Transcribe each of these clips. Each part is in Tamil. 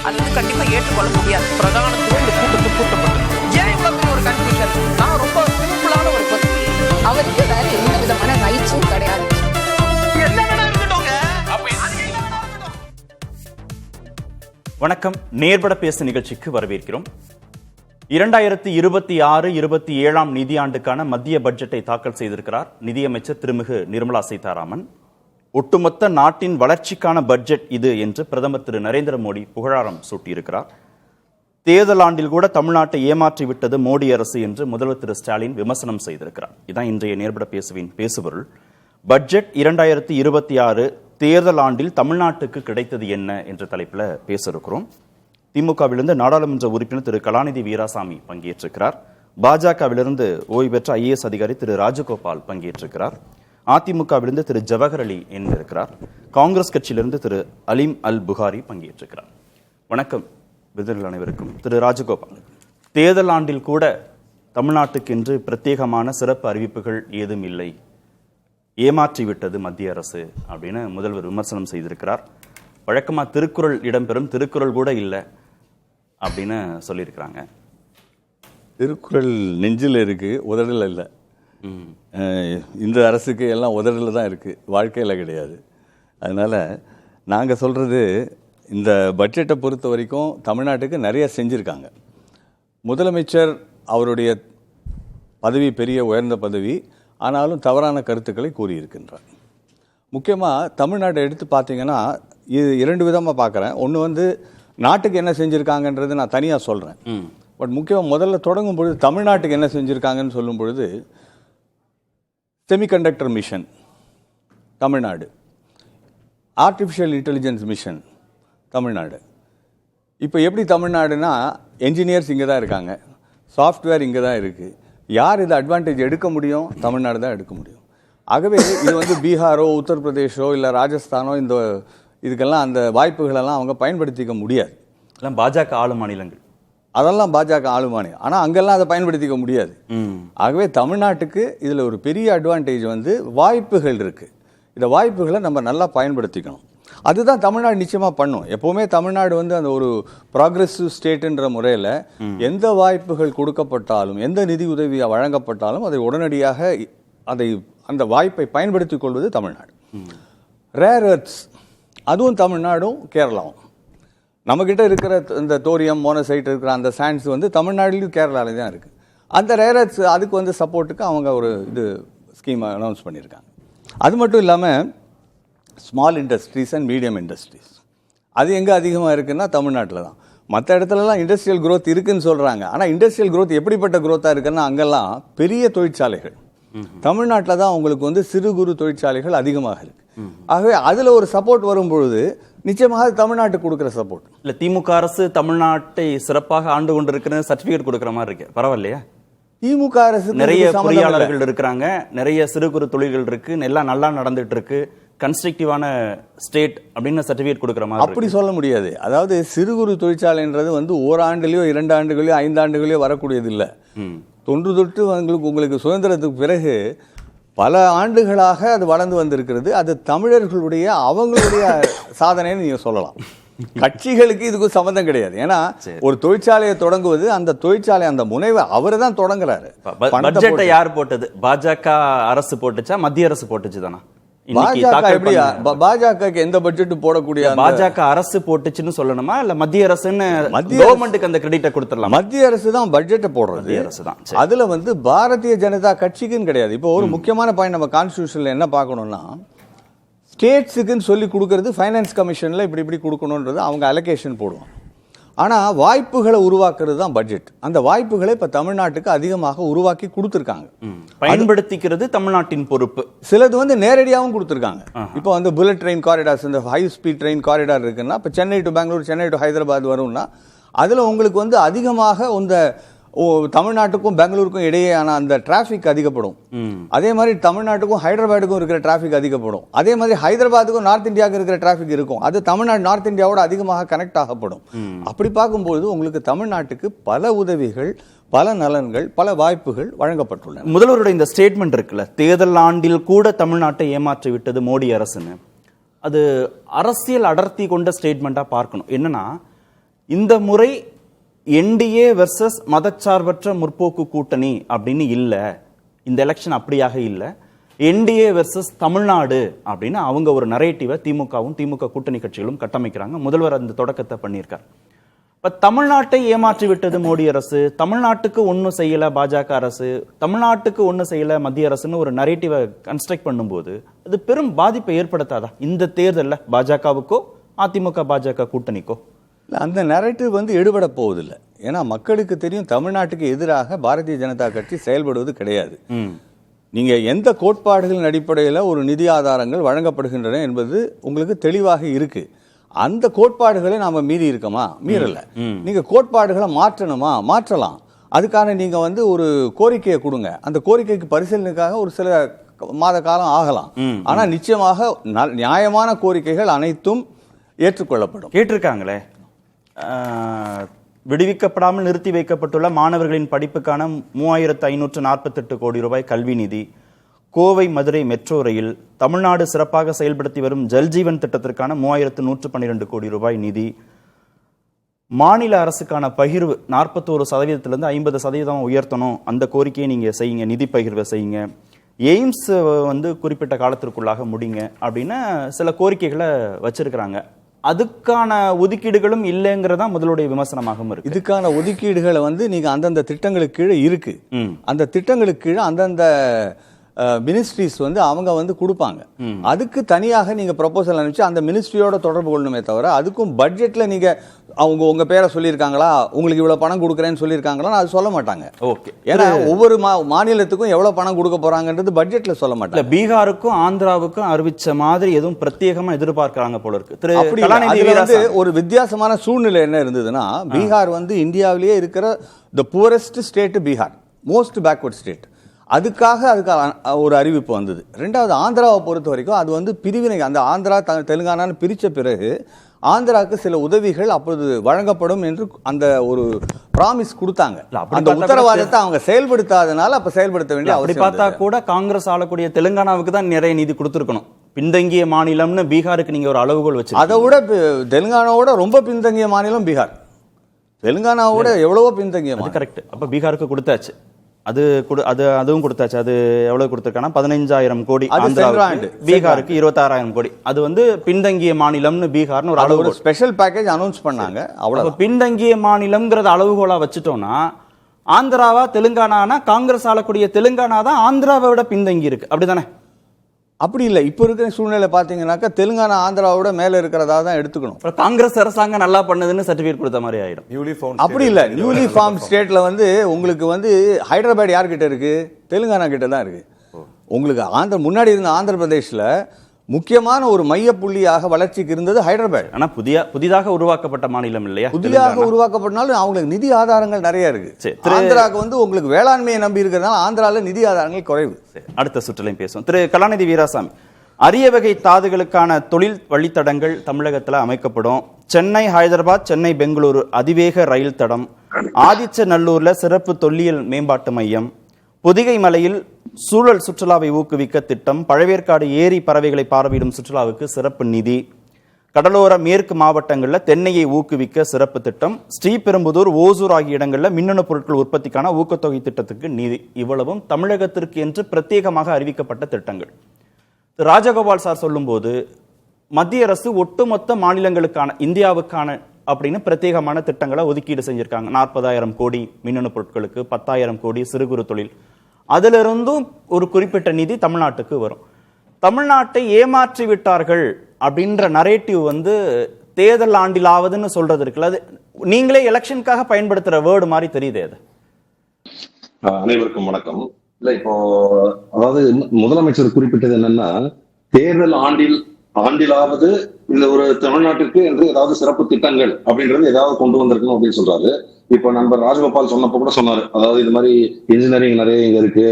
அது வந்து கண்டிப்பா ஏற்றுக்கொள்ள முடியாது. பிரதானத்துவம் இந்த கூட்டத்துக்கு கூட்டப்பட்டது. ஏன் இவ்வளவு பெரிய ஒரு கன்ஃபியூஷன்? நான் ரொம்ப சிம்பிளான ஒரு பர்சன். அவருக்கு வேற எந்த விதமான ரைட்ஸும் கிடையாது. வணக்கம். நேர்பட பேசு நிகழ்ச்சிக்கு வரவேற்கிறோம். 2026-27 நிதியாண்டுக்கான மத்திய பட்ஜெட்டை தாக்கல் செய்திருக்கிறார் நிதியமைச்சர் திருமிகு நிர்மலா சீதாராமன். ஒட்டுமொத்த நாட்டின் வளர்ச்சிக்கான பட்ஜெட் இது என்று பிரதமர் திரு நரேந்திர மோடி புகழாரம் சூட்டியிருக்கிறார். தேர்தல் ஆண்டில் கூட தமிழ்நாட்டை ஏமாற்றிவிட்டது மோடி அரசு என்று முதல்வர் திரு ஸ்டாலின் விமர்சனம் செய்திருக்கிறார். இதான் இன்றைய நேர்பட பேசுவின் பேசுபொருள். பட்ஜெட் 2026 தேர்தல் ஆண்டில் தமிழ்நாட்டுக்கு கிடைத்தது என்ன என்ற தலைப்பில் பேச இருக்கிறோம். திமுகவிலிருந்து நாடாளுமன்ற உறுப்பினர் திரு கலாநிதி வீராசாமி பங்கேற்றிருக்கிறார். பாஜகவிலிருந்து ஓய்வு பெற்ற IAS அதிகாரி திரு ராஜகோபால் பங்கேற்றிருக்கிறார். அதிமுகவிலிருந்து திரு ஜவஹர் அலி இருக்கிறார். காங்கிரஸ் கட்சியிலிருந்து திரு அலீம் அல் புகாரி பங்கேற்றிருக்கிறார். வணக்கம் விருந்தினர்கள் அனைவருக்கும். திரு ராஜகோபால், தேர்தல் ஆண்டில் கூட தமிழ்நாட்டுக்கென்று பிரத்யேகமான சிறப்பு அறிவிப்புகள் ஏதும் இல்லை, ஏமாற்றிவிட்டது மத்திய அரசு அப்படின்னு முதல்வர் விமர்சனம் செய்திருக்கிறார். வழக்கமா திருக்குறள் இடம்பெறும், திருக்குறள் கூட இல்லை அப்படின்னு சொல்லியிருக்கிறாங்க. திருக்குறள் நெஞ்சில் இருக்கு, உதடல இல்லை. இந்த அரசுக்கு எல்லாம் உதடல தான் இருக்கு, வாழ்க்கையில் கிடையாது. அதனால நாங்கள் சொல்றது, இந்த பட்ஜெட்டை பொறுத்த வரைக்கும் தமிழ்நாட்டுக்கு நிறைய செஞ்சுருக்காங்க. முதலமைச்சர் அவருடைய பதவி பெரிய உயர்ந்த பதவி, ஆனாலும் தவறான கருத்துக்களை கூறியிருக்கின்றார். முக்கியமாக தமிழ்நாட்டை எடுத்து பார்த்தீங்கன்னா இது இரண்டு விதமாக பார்க்குறேன். ஒன்று வந்து நாட்டுக்கு என்ன செஞ்சுருக்காங்கன்றது நான் தனியாக சொல்கிறேன். பட் முக்கியமாக முதல்ல தொடங்கும் பொழுது தமிழ்நாட்டுக்கு என்ன செஞ்சுருக்காங்கன்னு சொல்லும் பொழுது, semiconductor mission Tamil Nadu, artificial intelligence mission Tamil Nadu. இப்போ எப்படி தமிழ்நாடுனா என்ஜினியர்ஸ் இங்கே தான் இருக்காங்க, சாஃப்ட்வேர் இங்கே தான் இருக்குது. யார் இதை அட்வான்டேஜ் எடுக்க முடியும்? தமிழ்நாடு தான் எடுக்க முடியும். ஆகவே இது வந்து பீகாரோ உத்தரப்பிரதேஷோ இல்லை ராஜஸ்தானோ இந்த இதுக்கெல்லாம் அந்த வாய்ப்புகளெல்லாம் அவங்க பயன்படுத்திக்க முடியாது. எல்லாம் பாஜக ஆளும் மாநிலங்கள், அதெல்லாம் பாஜக ஆளுமானி. ஆனால் அங்கெல்லாம் அதை பயன்படுத்திக்க முடியாது. ஆகவே தமிழ்நாட்டுக்கு இதில் ஒரு பெரிய அட்வான்டேஜ் வந்து வாய்ப்புகள் இருக்குது. இந்த வாய்ப்புகளை நம்ம நல்லா பயன்படுத்திக்கணும். அதுதான் தமிழ்நாடு நிச்சயமாக பண்ணும். எப்போவுமே தமிழ்நாடு வந்து அந்த ஒரு ப்ராக்ரெசிவ் ஸ்டேட்டுன்ற முறையில் எந்த வாய்ப்புகள் கொடுக்கப்பட்டாலும், எந்த நிதி உதவி வழங்கப்பட்டாலும் அதை உடனடியாக அந்த வாய்ப்பை பயன்படுத்திக் கொள்வது தமிழ்நாடு. ரேர் எர்த்ஸ் அதுவும் தமிழ்நாடும் கேரளாவும். நம்மக்கிட்ட இருக்கிற இந்த தோரியம் மோனசைட் இருக்கிற அந்த சாண்ட்ஸ் வந்து தமிழ்நாடுலையும் கேரளாவில் தான் இருக்குது. அந்த ரேர் எர்த்ஸ் அதுக்கு வந்து சப்போர்ட்டுக்கு அவங்க ஒரு ஸ்கீம் அனௌன்ஸ் பண்ணியிருக்காங்க. அது மட்டும் இல்லாமல் small industries and medium industries அது எங்கே அதிகமாக இருக்குன்னா தமிழ்நாட்டில் தான். மற்ற இடத்துலலாம் இண்டஸ்ட்ரியல் க்ரோத் இருக்குதுன்னு சொல்கிறாங்க. ஆனால் இண்டஸ்ட்ரியல் க்ரோத் எப்படிப்பட்ட க்ரோத்தாக இருக்குன்னா அங்கெல்லாம் பெரிய தொழிற்சாலைகள். தமிழ்நாட்டில் தான் உங்களுக்கு வந்து சிறு குறு தொழிற்சாலைகள் அதிகமாக இருக்குது. ஆகவே அதில் ஒரு சப்போர்ட் வரும்பொழுது நிச்சயமாக தமிழ்நாட்டுக்கு கொடுக்குற சப்போர்ட் இல்லை. திமுக அரசு தமிழ்நாட்டை சிறப்பாக ஆண்டு கொண்டிருக்கிற சர்டிஃபிகேட் கொடுக்குற மாதிரி இருக்கு, பரவாயில்லையா? திமுக அரசு நிறைய பொறியாளர்கள் இருக்கிறாங்க, நிறைய சிறு குறு தொழில்கள் இருக்கு, எல்லாம் நல்லா நடந்துட்டு இருக்கு, கன்ஸ்ட்ரக்டிவான ஸ்டேட் அப்படின்னு சர்டிஃபிகேட் கொடுக்குற மாதிரி அப்படி சொல்ல முடியாது. அதாவது சிறு குறு தொழிற்சாலைன்றது வந்து ஓராண்டுலையோ 2 ஆண்டுகளையோ 5 ஆண்டுகளையோ வரக்கூடியது இல்லை. தொன்று தொட்டு உங்களுக்கு சுதந்திரத்துக்கு பிறகு பல ஆண்டுகளாக அது வளர்ந்து வந்திருக்கிறது. அது தமிழர்களுடைய அவங்களுடைய சாதனைன்னு நீங்க சொல்லலாம். கட்சிகளுக்கு இதுக்கு சம்பந்தம் கிடையாது. ஏன்னா ஒரு தொழிற்சாலையை தொடங்குவது, அந்த தொழிற்சாலை அந்த முனைவை அவரு தான் தொடங்குறாரு. பட்ஜெட்டை யார் போட்டது? பாஜக அரசு போட்டுச்சா, மத்திய அரசு போட்டுச்சு தானா? பாஜக எந்த பட்ஜெட் போடக்கூடிய பாஜக அரசு போட்டுச்சுன்னு சொல்லணுமா, இல்ல மத்திய அரசுன்னு கவர்மெண்ட்டுக்கு அந்த கிரெடிட்டை கொடுத்துடலாம்? மத்திய அரசு தான் பட்ஜெட்டை போடுறது. மத்திய அரசு தான். அதுல வந்து பாரதிய ஜனதா கட்சிக்குன்னு கிடையாது. இப்போ ஒரு முக்கியமான பாயிண்ட் நம்ம கான்ஸ்டிடியூஷன்ல என்ன பார்க்கணும்னா, ஸ்டேட்ஸுக்குன்னு சொல்லி கொடுக்கறது ஃபைனான்ஸ் கமிஷன்ல இப்படி கொடுக்கணுன்றது அவங்க அலோகேஷன் போடுவாங்க. ஆனால் வாய்ப்புகளை உருவாக்குறது தான் பட்ஜெட். அந்த வாய்ப்புகளை இப்போ தமிழ்நாட்டுக்கு அதிகமாக உருவாக்கி கொடுத்துருக்காங்க. பயன்படுத்திக்கிறது தமிழ்நாட்டின் பொறுப்பு. சிலது வந்து நேரடியாகவும் கொடுத்துருக்காங்க. இப்போ வந்து புல்லட் ட்ரெயின் காரிடார்ஸ், இந்த ஹை ஸ்பீட் ட்ரெயின் காரிடார் இருக்குன்னா, இப்போ சென்னை டு பெங்களூர், சென்னை டு ஹைதராபாத் வரும்னா, அதில் உங்களுக்கு வந்து அதிகமாக இந்த தமிழ்நாட்டுக்கும் பெங்களூருக்கும் இடையேயான அந்த டிராஃபிக் அதிகப்படும். அதே மாதிரி தமிழ்நாட்டுக்கும் ஹைதராபாத்துக்கும் இருக்கிற டிராஃபிக் அதிகப்படும். அதே மாதிரி ஹைதராபாத்துக்கும் நார்த் இந்தியாவுக்கு இருக்கிற டிராஃபிக் இருக்கும். அது தமிழ்நாடு நார்த் இந்தியாவோட அதிகமாக கனெக்ட் ஆகப்படும். அப்படி பார்க்கும்போது உங்களுக்கு தமிழ்நாட்டுக்கு பல உதவிகள், பல நலன்கள், பல வாய்ப்புகள் வழங்கப்பட்டுள்ளன. முதல்வருடைய இந்த ஸ்டேட்மெண்ட் இருக்குல்ல, தேர்தல் ஆண்டில் கூட தமிழ்நாட்டை ஏமாற்றி விட்டது மோடி அரசுன்னு, அது அரசியல் அடர்த்தி கொண்ட ஸ்டேட்மெண்ட்டாக பார்க்கணும். என்னன்னா, இந்த முறை என்டிஏ வெர்சஸ் மதச்சார்பற்ற முற்போக்கு கூட்டணி அப்படின்னு இல்லை, இந்த எலெக்ஷன் அப்படியாக இல்லை, என்டிஏ வெர்சஸ் தமிழ்நாடு அப்படின்னு அவங்க ஒரு நரேட்டிவை திமுகவும் திமுக கூட்டணி கட்சிகளும் கட்டமைக்கிறாங்க. முதல்வர் அந்த தொடக்கத்தை பண்ணியிருக்கார். இப்ப தமிழ்நாட்டை ஏமாற்றி விட்டது மோடி அரசு, தமிழ்நாட்டுக்கு ஒன்றும் செய்யல பாஜக அரசு, தமிழ்நாட்டுக்கு ஒன்றும் செய்யல மத்திய அரசுன்னு ஒரு நரேட்டிவை கன்ஸ்ட்ரக்ட் பண்ணும்போது அது பெரும் பாதிப்பை ஏற்படுத்தாதா இந்த தேர்தலில் பாஜகவுக்கோ அதிமுக பாஜக கூட்டணிக்கோ? இல்லை, அந்த நரேட்டிவ் வந்து எடுபட போவதில்லை. ஏன்னா மக்களுக்கு தெரியும் தமிழ்நாட்டுக்கு எதிராக பாரதிய ஜனதா கட்சி செயல்படுவது கிடையாது. நீங்க எந்த கோட்பாடுகளின் அடிப்படையில் ஒரு நிதி ஆதாரங்கள் வழங்கப்படுகின்றன என்பது உங்களுக்கு தெளிவாக இருக்கு. அந்த கோட்பாடுகளை நாம மீறி இருக்கோமா? மீறல. நீங்க கோட்பாடுகளை மாற்றணுமா? மாற்றலாம். அதுக்கான நீங்க வந்து ஒரு கோரிக்கையை கொடுங்க. அந்த கோரிக்கைக்கு பரிசீலனைக்காக ஒரு சில மாத காலம் ஆகலாம். ஆனா நிச்சயமாக நியாயமான கோரிக்கைகள் அனைத்தும் ஏற்றுக்கொள்ளப்படும். கேட்டிருக்காங்களே, விடுவிக்கப்படாமல் நிறுத்தி வைக்கப்பட்டுள்ள மாணவர்களின் படிப்புக்கான 3548 கோடி ரூபாய் கல்வி நிதி, கோவை மதுரை மெட்ரோ ரயில், தமிழ்நாடு சிறப்பாக செயல்படுத்தி வரும் ஜல்ஜீவன் திட்டத்திற்கான 3112 கோடி ரூபாய் நிதி, மாநில அரசுக்கான பகிர்வு 41%-லிருந்து 50% உயர்த்தணும், அந்த கோரிக்கையை நீங்க செய்யுங்க, நிதி பகிர்வை செய்யுங்க, எய்ம்ஸ் வந்து குறிப்பிட்ட காலத்திற்குள்ளாக முடிங்க அப்படின்னு சில கோரிக்கைகளை வச்சிருக்கிறாங்க. அதுக்கான ஒதுக்கீடுகளும் இல்லைங்கிறதா முதலுடைய விமர்சனமாகவும் இருக்கு. இதுக்கான ஒதுக்கீடுகளை வந்து நீங்க அந்தந்த திட்டங்களுக்கு கீழே இருக்கு. அந்த திட்டங்களுக்கு கீழே அந்தந்த மினிஸ்ட்ரிஸ் வந்து அவங்க வந்து கொடுப்பாங்க. அதுக்கு தனியாக நீங்க ப்ரொபோசல் அனுப்பிச்சு அந்த மினிஸ்ட்ரியோட தொடர்பு கொள்ளணுமே தவிர அதுக்கும் பட்ஜெட்ல நீங்க அவங்க உங்க பேரை சொல்லியிருக்காங்களா, உங்களுக்கு இவ்வளவு பணம் கொடுக்குறேன்னு சொல்லியிருக்காங்களா, அது சொல்ல மாட்டாங்க. ஓகே, ஏன்னா ஒவ்வொரு மாநிலத்துக்கும் எவ்வளவு பணம் கொடுக்க போறாங்கன்றது பட்ஜெட்ல சொல்ல மாட்டாங்க. பீகாருக்கும் ஆந்திராவுக்கும் அறிவிச்ச மாதிரி எதுவும் பிரத்யேகமா எதிர்பார்க்கறாங்க போல இருக்கு. அப்படி ஒரு வித்தியாசமான சூழ்நிலை என்ன இருந்ததுன்னா, பீகார் வந்து இந்தியாவிலேயே இருக்கிற the poorest state Bihar, most backward state. அதுக்காக ஒரு அறிவிப்பு வந்தது. ரெண்டாவது ஆந்திராவை பொறுத்த வரைக்கும் அது வந்து பிரிவினை, அந்த ஆந்திரா தெலுங்கானான்னு பிரித்த பிறகு ஆந்திராவுக்கு சில உதவிகள் அப்பொழுது வழங்கப்படும் என்று அந்த ஒரு ப்ராமிஸ் கொடுத்தாங்க. அந்த உத்தரவாதத்தை அவங்க செயல்படுத்தாதனால அப்ப செயல்படுத்த வேண்டிய அப்படி பார்த்தா கூட காங்கிரஸ் ஆளக்கூடிய தெலுங்கானாவுக்கு தான் நிறைய நிதி கொடுத்துருக்கணும். பின்தங்கிய மாநிலம்னு பீகாருக்கு நீங்க ஒரு அளவுகோல் வச்சு, அதை விட தெலுங்கானாவோட ரொம்ப பின்தங்கிய மாநிலம் பீகார். தெலுங்கானாவோட எவ்வளவோ பின்தங்கிய. கரெக்ட். அப்ப பீகாருக்கு கொடுத்தாச்சு, அதுவும் கொடுத்தாச்சு. அது எவ்வளவு கொடுத்திருக்கானா 15,000 கோடி, பீகாருக்கு 26,000 கோடி. அது வந்து பின்தங்கிய மாநிலம்னு பீகார்னு ஒரு அளவு ஸ்பெஷல் பேக்கேஜ் அனௌன்ஸ் பண்ணாங்க. அவ்வளவு பின்தங்கிய மாநிலம்ங்கிறத அளவுகோலா வச்சுட்டோம்னா ஆந்திராவா தெலுங்கானா, காங்கிரஸ் ஆளக்கூடிய தெலுங்கானா தான் ஆந்திராவை விட பின்தங்கி இருக்கு, அப்படிதானே? அப்படி இல்லை. இப்போ இருக்கிற சூழ்நிலை பார்த்தீங்கன்னாக்கா தெலுங்கானா ஆந்திராவோட மேல இருக்கிறதா தான் எடுத்துக்கணும். காங்கிரஸ் அரசாங்கம் நல்லா பண்ணுதுன்னு சர்டிஃபிகேட் கொடுத்த மாதிரி ஆயிடும். அப்படி இல்லை. நியூலி ஃபார்ம் ஸ்டேட்ல வந்து உங்களுக்கு வந்து ஹைதராபாத் யார்கிட்ட இருக்கு? தெலுங்கானா கிட்ட தான் இருக்கு. உங்களுக்கு முன்னாடி இருந்த ஆந்திர பிரதேஷ்ல முக்கியமான ஒரு மைய புள்ளியாக வளர்ச்சிக்கு இருந்தது ஹைதராபாத். ஆனா புதிதாக உருவாக்கப்பட்ட மாநிலம் இல்லையா? புதிதாக உருவாக்கப்பட்டாலும் அவங்களுக்கு நிதி ஆதாரங்கள் நிறைய இருக்கு. ஆந்திராவுக்கு வந்து உங்களுக்கு வேளாண்மையை நம்பி இருக்கிறதுனால ஆந்திரால நிதி ஆதாரங்கள் குறைவு. அடுத்த சுற்றுலையும் பேசுவோம். திரு கலாநிதி வீராசாமி, அரிய வகை தாதுகளுக்கான தொழில் வழித்தடங்கள் தமிழகத்தில் அமைக்கப்படும். சென்னை ஹைதராபாத், சென்னை பெங்களூரு அதிவேக ரயில் தடம், ஆதிச்சநல்லூர்ல சிறப்பு தொல்லியல் மேம்பாட்டு மையம், பொதிகை மலையில் சூழல் சுற்றுலாவை ஊக்குவிக்க திட்டம், பழவேற்காடு ஏரி பறவைகளை பார்வையிடும் சுற்றுலாவுக்கு சிறப்பு நிதி, கடலோர மேற்கு மாவட்டங்களில் தென்னையை ஊக்குவிக்க சிறப்பு திட்டம், ஸ்ரீபெரும்புதூர், ஓசூர் ஆகிய இடங்களில் மின்னணு பொருட்கள் உற்பத்திக்கான ஊக்கத்தொகை திட்டத்துக்கு நிதி. இவ்வளவும் தமிழகத்திற்கு என்று பிரத்யேகமாக அறிவிக்கப்பட்ட திட்டங்கள். ராஜகோபால் சார் சொல்லும்போது மத்திய அரசு ஒட்டுமொத்த மாநிலங்களுக்கான, இந்தியாவுக்கான அப்படின்னு பிரத்யேகமான திட்டங்களை ஒதுக்கீடு செஞ்சிருக்காங்க. 40,000 கோடி மின்னணு பொருட்களுக்கு, 10,000 கோடி சிறு குறு தொழில், அதுல இருந்தும் ஒரு குறிப்பிட்ட நிதி தமிழ்நாட்டுக்கு வரும். தமிழ்நாட்டை ஏமாற்றி விட்டார்கள் அப்படின்ற நரேட்டிவ் வந்து தேர்தல் ஆண்டிலாவதுன்னு சொல்றது இருக்குல்ல, அது நீங்களே எலெக்ஷனுக்காக பயன்படுத்துற வேர்டு மாதிரி தெரியுது. அது அனைவருக்கும் வணக்கம். இல்ல, இப்போ அதாவது முதலமைச்சர் குறிப்பிட்டது என்னன்னா, தேர்தல் ஆண்டிலாவது இந்த ஒரு தமிழ்நாட்டிற்கு என்று ஏதாவது சிறப்பு திட்டங்கள் அப்படின்றது ஏதாவது கொண்டு வந்திருக்கணும் அப்படின்னு சொல்றாரு. இப்ப நண்பர் ராஜகோபால் சொன்னப்போ கூட சொன்னாரு, அதாவது இது மாதிரி இன்ஜினியரிங் நிறைய இங்க இருக்கு,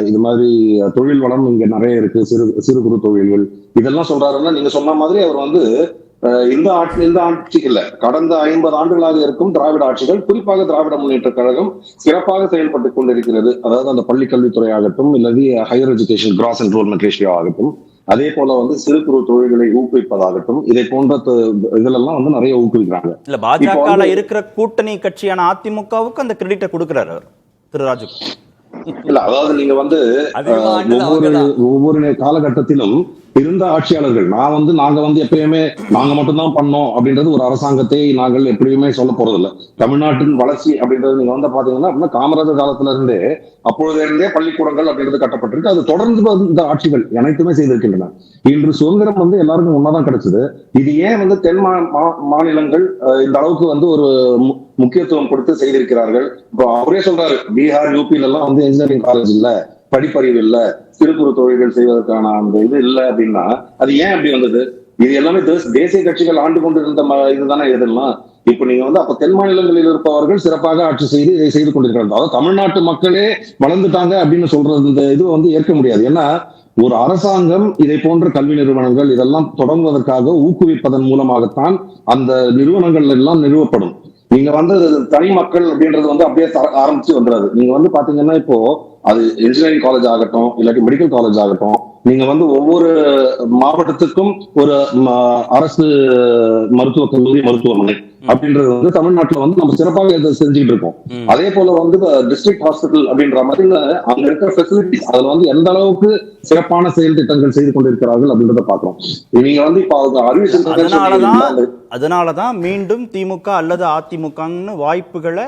இது மாதிரி தொழில் வளம் இங்க நிறைய இருக்கு, சிறு குறு தொழில்கள், இதெல்லாம் சொல்றாருன்னா நீங்க சொன்ன மாதிரி அவர் வந்து இந்த ஆட்சிக்கு இல்ல, கடந்த 50 ஆண்டுகளாக இருக்கும் திராவிட ஆட்சிகள், குறிப்பாக திராவிட முன்னேற்ற கழகம் சிறப்பாக செயல்பட்டுக் கொண்டிருக்கிறது. அதாவது அந்த பள்ளி கல்வித்துறை ஆகட்டும், இல்லது higher education cross enrolment ratio ஆகட்டும், அதே போல சிறு குறு தொழில்களை ஊக்குவிப்பதாகட்டும், இதை போன்ற இதெல்லாம் நிறைய ஊக்குவிக்கிறாங்க. இல்ல பாஜக இருக்கிற கூட்டணி கட்சியான அதிமுகவுக்கு அந்த கிரெடிட்டை கொடுக்கிறாரு திரு ராஜு. இல்ல, அதாவது நீங்க ஒவ்வொரு காலகட்டத்திலும் இருந்த ஆட்சியாளர்கள், நாங்க எப்பயுமே நாங்க மட்டும்தான் பண்ணோம் அப்படின்றது ஒரு அரசாங்கத்தை நாங்கள் எப்படியுமே சொல்ல போறதில்லை. தமிழ்நாட்டின் வளர்ச்சி அப்படின்றது நீங்க பாத்தீங்கன்னா காமராஜர் காலத்துல இருந்தே, அப்பொழுதே பள்ளிக்கூடங்கள் அப்படின்றது கட்டப்பட்டிருக்கு. அது தொடர்ந்து இந்த ஆட்சிகள் அனைத்துமே செய்திருக்கின்றன. இன்று சுதந்திரம் எல்லாருக்கும் ஒன்னாதான் கிடைச்சது. இது ஏன் தென் மாநிலங்கள் இந்த அளவுக்கு ஒரு முக்கியத்துவம் கொடுத்து செய்திருக்கிறார்கள்? இப்போ அவரே சொல்றாரு, பீகார் யூபில எல்லாம் இன்ஜினியரிங் காலேஜ் இல்ல, படிப்பறிவு இல்ல, சிறு குறு தொழில்கள் செய்வதற்கான அந்த இது இல்ல அப்படின்னா அது ஏன் அப்படி வந்தது? இது எல்லாமே தேசிய கட்சிகள் ஆண்டு கொண்டு இருந்த இதுதானே இதெல்லாம். இப்ப நீங்க அப்ப தென் மாநிலங்களில் இருப்பவர்கள் சிறப்பாக ஆட்சி செய்து இதை செய்து கொண்டிருக்கிறார்கள். அதாவது தமிழ்நாட்டு மக்களே வளர்ந்துட்டாங்க அப்படின்னு சொல்றது இந்த இது ஏற்க முடியாது. ஏன்னா ஒரு அரசாங்கம் இதை போன்ற கல்வி நிறுவனங்கள் இதெல்லாம் தொடங்குவதற்காக ஊக்குவிப்பதன் மூலமாகத்தான் அந்த நிறுவனங்கள் எல்லாம் நிறுவப்படும். நீங்க தனி மக்கள் அப்படின்றது அப்படியே ஆரம்பிச்சு வந்துடாது. நீங்க பாத்தீங்கன்னா இப்போ அது இன்ஜினியரிங் காலேஜ் ஆகட்டும், இல்லாட்டி மெடிக்கல் காலேஜ் ஆகட்டும், நீங்க ஒவ்வொரு மாவட்டத்துக்கும் ஒரு அரசு மருத்துவக் கல்லூரி, மருத்துவமனை அப்படின்றது தமிழ்நாட்டுல நம்ம சிறப்பாக செஞ்சுட்டு இருக்கோம். அதே போல டிஸ்ட்ரிக்ட் ஹாஸ்பிட்டல் அப்படின்ற மாதிரி அங்க இருக்கிற ஃபெசிலிட்டிஸ் அதுல எந்த அளவுக்கு சிறப்பான செயல் திட்டங்கள் செய்து கொண்டிருக்கிறார்கள் அப்படின்றத பாக்குறோம். நீங்க இப்ப அதனாலதான் மீண்டும் திமுக அல்லது அதிமுகன்னு வாய்ப்புகளை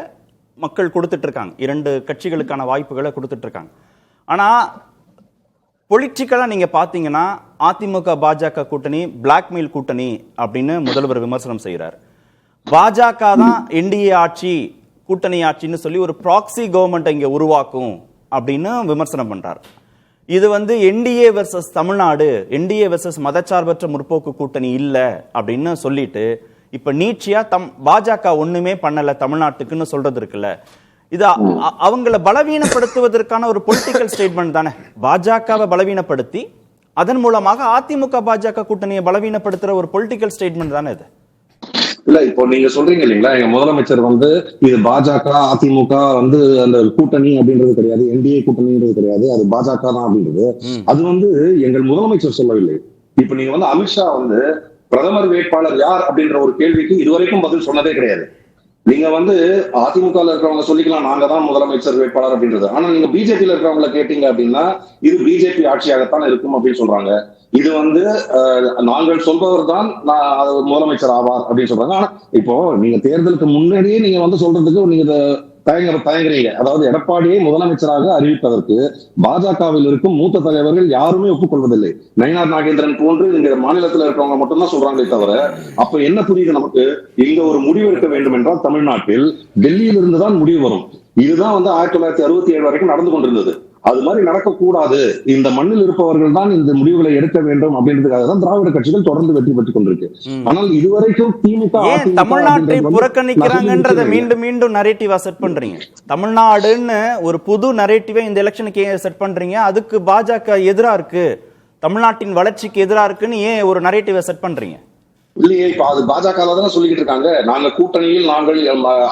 மக்கள் கொடுத்துட்டு இருக்காங்க. இரண்டு கட்சிகளுக்கான வாய்ப்புகளை கொடுத்துட்டு இருக்காங்க. ஆனா பொலிட்டிக்கலா நீங்க பாத்தீங்கன்னா அதிமுக பாஜக கூட்டணி பிளாக்மெயில் கூட்டணி அப்படின்னு முதல்வர் விமர்சனம் செய்யறாரு. பாஜக தான் என்டிஏ ஆட்சி, கூட்டணி ஆட்சின்னு சொல்லி ஒரு ப்ராக்சி கவர்மெண்ட் இங்க உருவாக்கும் அப்படின்னு விமர்சனம் பண்றாரு. இது NDA versus Tamil Nadu, NDA versus மதச்சார்பற்ற முற்போக்கு கூட்டணி இல்ல அப்படின்னு சொல்லிட்டு இப்ப நீட்சியா பாஜக ஒண்ணுமே பண்ணல தமிழ்நாட்டுக்குன்னு சொல்றது இருக்குல்ல, இது அவங்களை பலவீனப்படுத்துவதற்கான ஒரு பொலிட்டிக்கல் ஸ்டேட்மெண்ட் தானே. பாஜகவை பலவீனப்படுத்தி அதன் மூலமாக அதிமுக பாஜக கூட்டணியை பலவீனப்படுத்துற ஒரு பொலிட்டிக்கல் ஸ்டேட்மெண்ட் தானே இது. இல்ல, இப்போ நீங்க சொல்றீங்க இல்லைங்களா, எங்க முதலமைச்சர் இது பாஜக அதிமுக அந்த கூட்டணி அப்படின்றது கிடையாது, என்டிஏ கூட்டணின்றது கிடையாது, அது பாஜக தான் அப்படின்றது. அது எங்கள் முதலமைச்சர் சொல்லவில்லை. இப்ப நீங்க அமித்ஷா பிரதமர் வேட்பாளர் யார் அப்படின்ற ஒரு கேள்விக்கு இதுவரைக்கும் பதில் சொன்னதே கிடையாது. நீங்க அதிமுக இருக்கிறவங்க சொல்லிக்கலாம் நாங்க தான் முதலமைச்சர் வேட்பாளர் அப்படின்றது. ஆனா நீங்க பிஜேபியில இருக்கிறவங்களை கேட்டீங்க அப்படின்னா இது பிஜேபி ஆட்சியாகத்தான் இருக்கும் அப்படின்னு சொல்றாங்க. இது நாங்கள் சொல்பவர் தான் முதலமைச்சர் ஆவார் அப்படின்னு சொல்றாங்க. ஆனா இப்போ நீங்க தேர்தலுக்கு முன்னாடியே நீங்க சொல்றதுக்கு நீங்க தயங்குறீங்க. அதாவது எடப்பாடியை முதலமைச்சராக அறிவிப்பதற்கு பாஜகவில் இருக்கும் மூத்த தலைவர்கள் யாருமே ஒப்புக்கொள்வதில்லை. நயினார் நாகேந்திரன் போன்று இந்த மாநிலத்தில் இருக்கிறவங்க மட்டும்தான் சொல்றாங்களே தவிர, அப்ப என்ன புரியுது நமக்கு? இங்க ஒரு முடிவு எடுக்க வேண்டும் என்றால் தமிழ்நாட்டில் டெல்லியில் இருந்துதான் முடிவு வரும். இதுதான் 1967 வரைக்கும் நடந்து கொண்டிருந்தது. அது மாதிரி நடக்கக்கூடாது, இந்த மண்ணில் இருப்பவர்கள் தான் இந்த முடிவுகளை எடுக்க வேண்டும் அப்படின்றதுக்காக தான் திராவிட கட்சிகள் தொடர்ந்து வெற்றி பெற்றுக் கொண்டிருக்கு. ஆனால் இதுவரைக்கும் திமுக தமிழ்நாட்டை புறக்கணிக்கிறாங்கன்றத மீண்டும் மீண்டும் நரேட்டிவா செட் பண்றீங்க. தமிழ்நாடுன்னு ஒரு புது நரேட்டிவை இந்த எலெக்ஷனுக்கு செட் பண்றீங்க. அதுக்கு பாஜக எதிரா இருக்கு, தமிழ்நாட்டின் வளர்ச்சிக்கு எதிரா இருக்குன்னு ஏன் ஒரு நரேட்டிவை செட் பண்றீங்க? இல்லையே, இப்ப அது பாஜக தான் சொல்லிக்கிட்டு இருக்காங்க. நாங்க கூட்டணியில் நாங்கள்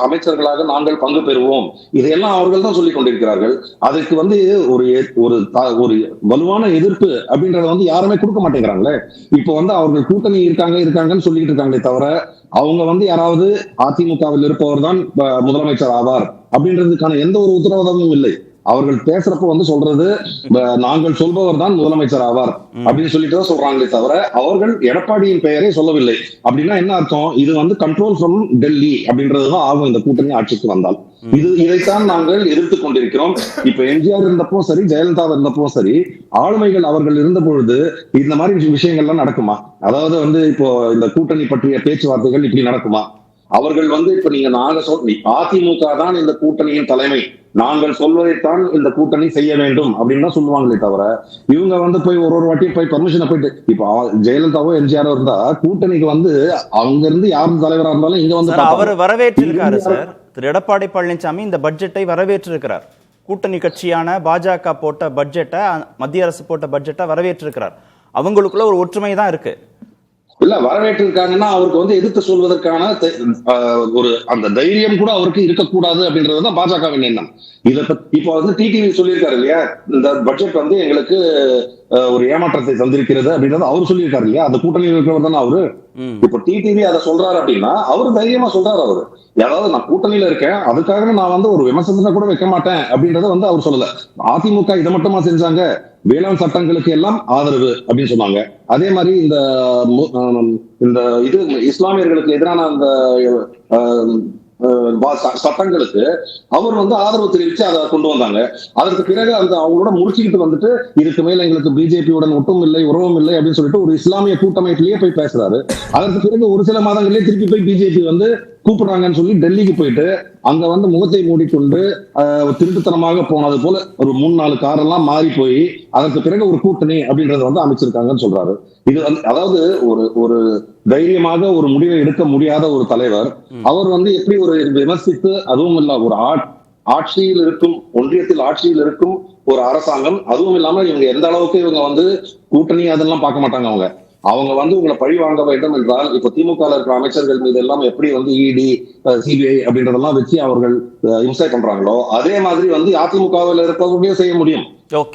அமைச்சர்களாக நாங்கள் பங்கு பெறுவோம், இதையெல்லாம் அவர்கள் தான் சொல்லிக் கொண்டிருக்கிறார்கள். அதுக்கு ஒரு வலுவான எதிர்ப்பு அப்படின்றத யாருமே கொடுக்க மாட்டேங்கிறாங்களே. இப்போ அவர்கள் கூட்டணி இருக்காங்கன்னு சொல்லிட்டு இருக்காங்களே தவிர, அவங்க யாராவது அதிமுகவில் இருப்பவர் தான் முதலமைச்சர் ஆவார் அப்படின்றதுக்கான எந்த ஒரு உத்தரவாதமும் இல்லை. அவர்கள் பேசுறப்ப சொல்றது நாங்கள் சொல்பவர் தான் முதலமைச்சர் ஆவார் அப்படின்னு சொல்லிட்டு தான் சொல்றாங்களே தவிர அவர்கள் எடப்பாடியின் பெயரை சொல்லவில்லை. அப்படின்னா என்ன அர்த்தம்? இது கண்ட்ரோல் ஃப்ரம் டெல்லி அப்படின்றதுதான் ஆகும் இந்த கூட்டணி ஆட்சிக்கு வந்தால். இதைத்தான் நாங்கள் எதிர்த்து கொண்டிருக்கிறோம். இப்ப எம்ஜிஆர் இருந்தப்போ சரி, ஜெயலலிதா இருந்தப்போ சரி, ஆளுமைகள் அவர்கள் இருந்த பொழுது இந்த மாதிரி விஷயங்கள்லாம் நடக்குமா? அதாவது இப்போ இந்த கூட்டணி பற்றிய பேச்சுவார்த்தைகள் இப்படி நடக்குமா? அவர்கள் இப்ப நாங்க அதிமுக தான் இந்த கூட்டணியின் தலைமை, நாங்கள் சொல்வதைத்தான் இந்த கூட்டணி செய்ய வேண்டும் அப்படின்னு தான் சொல்லுவாங்களே தவிர, இவங்க போய் ஒரு வாட்டியும் போய் பர்மிஷனை போயிட்டு, இப்ப ஜெயலலிதாவோ எம்ஜிஆரோ இருந்தா கூட்டணிக்கு அவங்க இருந்து யாரும் தலைவரா இருந்தாலும் இங்க அவர் வரவேற்றிருக்காரு சார். திரு எடப்பாடி பழனிசாமி இந்த பட்ஜெட்டை வரவேற்றிருக்கிறார். கூட்டணி கட்சியான பாஜக போட்ட பட்ஜெட்டை, மத்திய அரசு போட்ட பட்ஜெட்டை வரவேற்றிருக்கிறார். அவங்களுக்குள்ள ஒரு ஒற்றுமை தான் இருக்கு. இல்ல வரவேற்றிருக்காங்கன்னா அவருக்கு வந்து எதிர்த்து சொல்வதற்கான ஒரு அந்த தைரியம் கூட அவருக்கு இருக்கக்கூடாது அப்படின்றதுதான் பாஜகவின் எண்ணம். இதை இப்போ வந்து டிடிவி சொல்லியிருக்காரு இல்லையா, இந்த பட்ஜெட் வந்து எங்களுக்கு ஒரு ஏமாற்றத்தை தந்திருக்கிறது அப்படின்றத அவர் சொல்லியிருக்காரு இல்லையா, அந்த கூட்டணியில் இருக்கிறவர் தானே அவரு. இப்ப டிடிவி அதை சொல்றாரு அப்படின்னா அவரு தைரியமா சொல்றாரு. அவரு ஏதாவது நான் கூட்டணியில இருக்கேன் அதுக்காக நான் வந்து ஒரு விமர்சனத்தை கூட வைக்க மாட்டேன் அப்படின்றத வந்து அவர் சொல்லல. அதிமுக இதை மட்டுமா செஞ்சாங்க, வேளாண் சட்டங்களுக்கு எல்லாம் ஆதரவு அப்படின்னு சொன்னாங்க. அதே மாதிரி இந்த இது இஸ்லாமியர்களுக்கு எதிரான அந்த சட்டங்களுக்கு அவர் வந்து ஆதரவு தெரிவிச்சு அதை கொண்டு வந்தாங்க. அதற்கு பிறகு அந்த அவங்களோட முடிச்சுக்கிட்டு வந்துட்டு இதுக்கு மேல எங்களுக்கு பிஜேபியுடன் ஒட்டும் இல்லை உறவும் இல்லை அப்படின்னு சொல்லிட்டு ஒரு இஸ்லாமிய கூட்டமைப்பிலேயே போய் பேசுறாரு. அதற்கு பிறகு ஒரு சில மாதங்களிலே திருப்பி போய் பிஜேபி வந்து கூப்பிடுறாங்கன்னு சொல்லி டெல்லிக்கு போயிட்டு அங்க வந்து முகத்தை மூடிக்கொண்டு திருட்டுத்தனமாக போனது போல ஒரு 3-4 காரெல்லாம் மாறி போய் அதற்கு பிறகு ஒரு கூட்டணி அப்படின்றத வந்து அமைச்சிருக்காங்கன்னு சொல்றாரு. இது அதாவது ஒரு தைரியமாக ஒரு முடிவை எடுக்க முடியாத ஒரு தலைவர் அவர் வந்து எப்படி ஒரு விமர்சித்து, அதுவும் இல்ல ஒரு ஆட்சியில் இருக்கும் ஒன்றியத்தில் ஆட்சியில் இருக்கும் ஒரு அரசாங்கம், அதுவும் இல்லாம இவங்க எந்த அளவுக்கு இவங்க வந்து கூட்டணி அதெல்லாம் பார்க்க மாட்டாங்க. அவங்க வந்து உங்களை பழி வாங்க வேண்டும் என்றால் இப்ப திமுக இருக்கிற அமைச்சர்கள் மீது எல்லாம் எப்படி வந்து இடி சிபிஐ அப்படின்றதெல்லாம் வச்சு அவர்கள் இம்சை பண்றாங்களோ அதே மாதிரி வந்து அதிமுகவில் இருப்பவர்களே செய்ய முடியும்.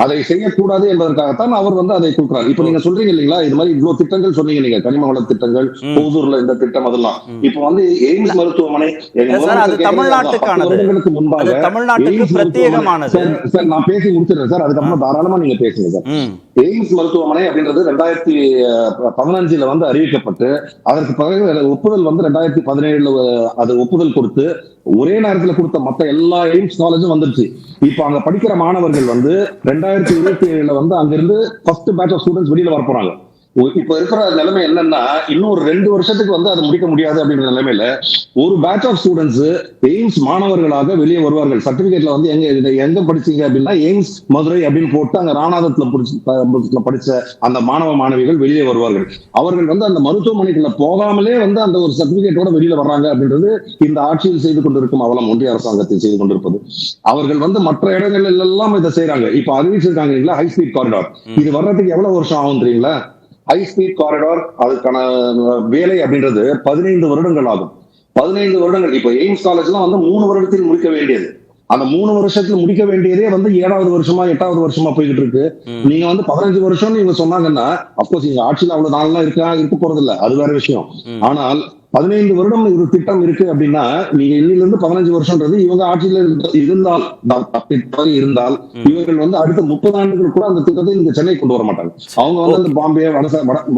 அதை செய்யக்கூடாது என்பதற்காகத்தான் அவர் வந்து அதை கொடுக்கிறார். இப்ப நீங்க சொல்றீங்க இல்லீங்களா, இது மாதிரி இவ்வளவு திட்டங்கள் சொன்னீங்க நீங்க, கனிம வள திட்டங்கள், ஓசூர்ல இந்த திட்டம், அதெல்லாம் இப்ப வந்து எய்ம்ஸ் மருத்துவமனை தமிழ்நாட்டுக்கு முன்பாக பிரத்யேகமானது. சார் நான் பேசி முடிச்சிடுறேன் சார், அதுக்கப்புறம் தாராளமா நீங்க பேசுங்க சார். எய்ம்ஸ் மருத்துவமனை அப்படின்றது 2015 வந்து அறிவிக்கப்பட்டு அதற்கு பிறகு ஒப்புதல் வந்து 2017 அது ஒப்புதல் கொடுத்து ஒரே நேரத்தில் கொடுத்த மற்ற எல்லா எய்ம்ஸ் காலேஜும் வந்துருச்சு. இப்ப அங்க படிக்கிற மாணவர்கள் வந்து 2027 வந்து அங்கிருந்து ஃபர்ஸ்ட் பேட்ச் ஆஃப் ஸ்டூடெண்ட்ஸ் வெளியில வர போறாங்க. இப்ப இருக்கிற நிலைமை என்னன்னா இன்னும் ஒரு 2 வருஷத்துக்கு வந்து அதை முடிக்க முடியாது அப்படின்ற நிலைமையில ஒரு பேட்ச் ஆஃப் ஸ்டூடெண்ட்ஸ் எய்ம்ஸ் மாணவர்களாக வெளியே வருவார்கள். சர்டிபிகேட்ல வந்து எங்க படிச்சீங்க அப்படின்னா எய்ம்ஸ் மதுரை அப்படின்னு போட்டு அங்க ராணாதத்துல படிச்ச அந்த மாணவ மாணவிகள் வெளியே வருவார்கள். அவர்கள் வந்து அந்த மருத்துவமனைக்குள்ள போகாமலே வந்து அந்த ஒரு சர்டிபிகேட்டோட வெளியில வர்றாங்க அப்படின்றது இந்த ஆட்சியில் செய்து கொண்டிருக்கும் அவலம், ஒன்றிய அரசாங்கத்தில் செய்து கொண்டிருப்பது. அவர்கள் வந்து மற்ற இடங்கள் எல்லாம் இதை செய்யறாங்க. இப்ப அறிவிச்சிருக்காங்க இல்லைங்களா ஹை ஸ்பீட் காரிடார், இது வர்றதுக்கு எவ்வளவு வருஷம் ஆகும் தெரியுங்களா? ஹை ஸ்பீட் காரிடார் அதுக்கான வேலை அப்படின்றது 15 வருடங்கள் ஆகும். 15 வருடங்கள். இப்ப எய்ம்ஸ் காலேஜ்லாம் வந்து 3 வருடத்தில் முடிக்க வேண்டியது, அந்த 3 வருஷத்துல முடிக்க வேண்டியதே வந்து 7வது வருஷமா 8வது வருஷமா போய்கிட்டு இருக்கு. நீங்க வந்து 15 வருஷம் இவங்க சொன்னாங்கன்னா அப்கோர்ஸ் இங்க ஆட்சியில் அவ்வளவு நாள்லாம் இருக்க போறது இல்லை, அது வேற விஷயம். ஆனால் 15 வருடம் ஒரு திட்டம் இருக்கு அப்படின்னா நீங்க இன்னிலிருந்து 15 வருஷம்ன்றது இவங்க ஆட்சியில இருந்தால் இவர்கள் வந்து அடுத்த 30 ஆண்டுகள் கூட அந்த திட்டத்தை இங்க சென்னை கொண்டு வர மாட்டாங்க. அவங்க வந்து அந்த பாம்பே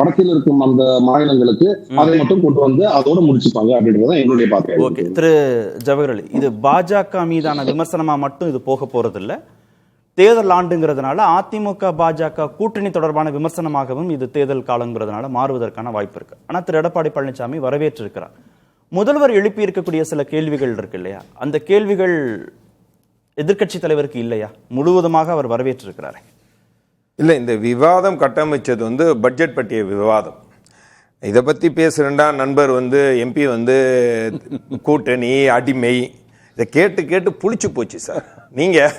வடக்கில் இருக்கும் அந்த மாநிலங்களுக்கு அதை மட்டும் கொண்டு வந்து அதோட முடிச்சுப்பாங்க அப்படின்றதான் என்னுடைய பார்வை. ஓகே திரு ஜவஹர், இது பாஜக மீதான விமர்சனமா மட்டும் இது போக போறது இல்ல, தேர்தல் ஆண்டுங்கிறதுனால அதிமுக பாஜக கூட்டணி தொடர்பான விமர்சனமாகவும் இது தேர்தல் காலங்கிறதுனால மாறுவதற்கான வாய்ப்பு இருக்கு. ஆனா திரு எடப்பாடி பழனிசாமி வரவேற்றிருக்கிறார். முதல்வர் எழுப்பி இருக்கக்கூடிய சில கேள்விகள் இருக்கு இல்லையா, அந்த கேள்விகள் எதிர்க்கட்சி தலைவருக்கு இல்லையா? முழுவதுமாக அவர் வரவேற்றிருக்கிறார். இல்லை, இந்த விவாதம் கட்டமைச்சது வந்து பட்ஜெட் பற்றிய விவாதம். இதை பற்றி பேசுகிறேன்டா நண்பர் வந்து எம்பி வந்து கூட்டணி அடிமை இதை கேட்டு கேட்டு புளிச்சு போச்சு சார். நீங்கள்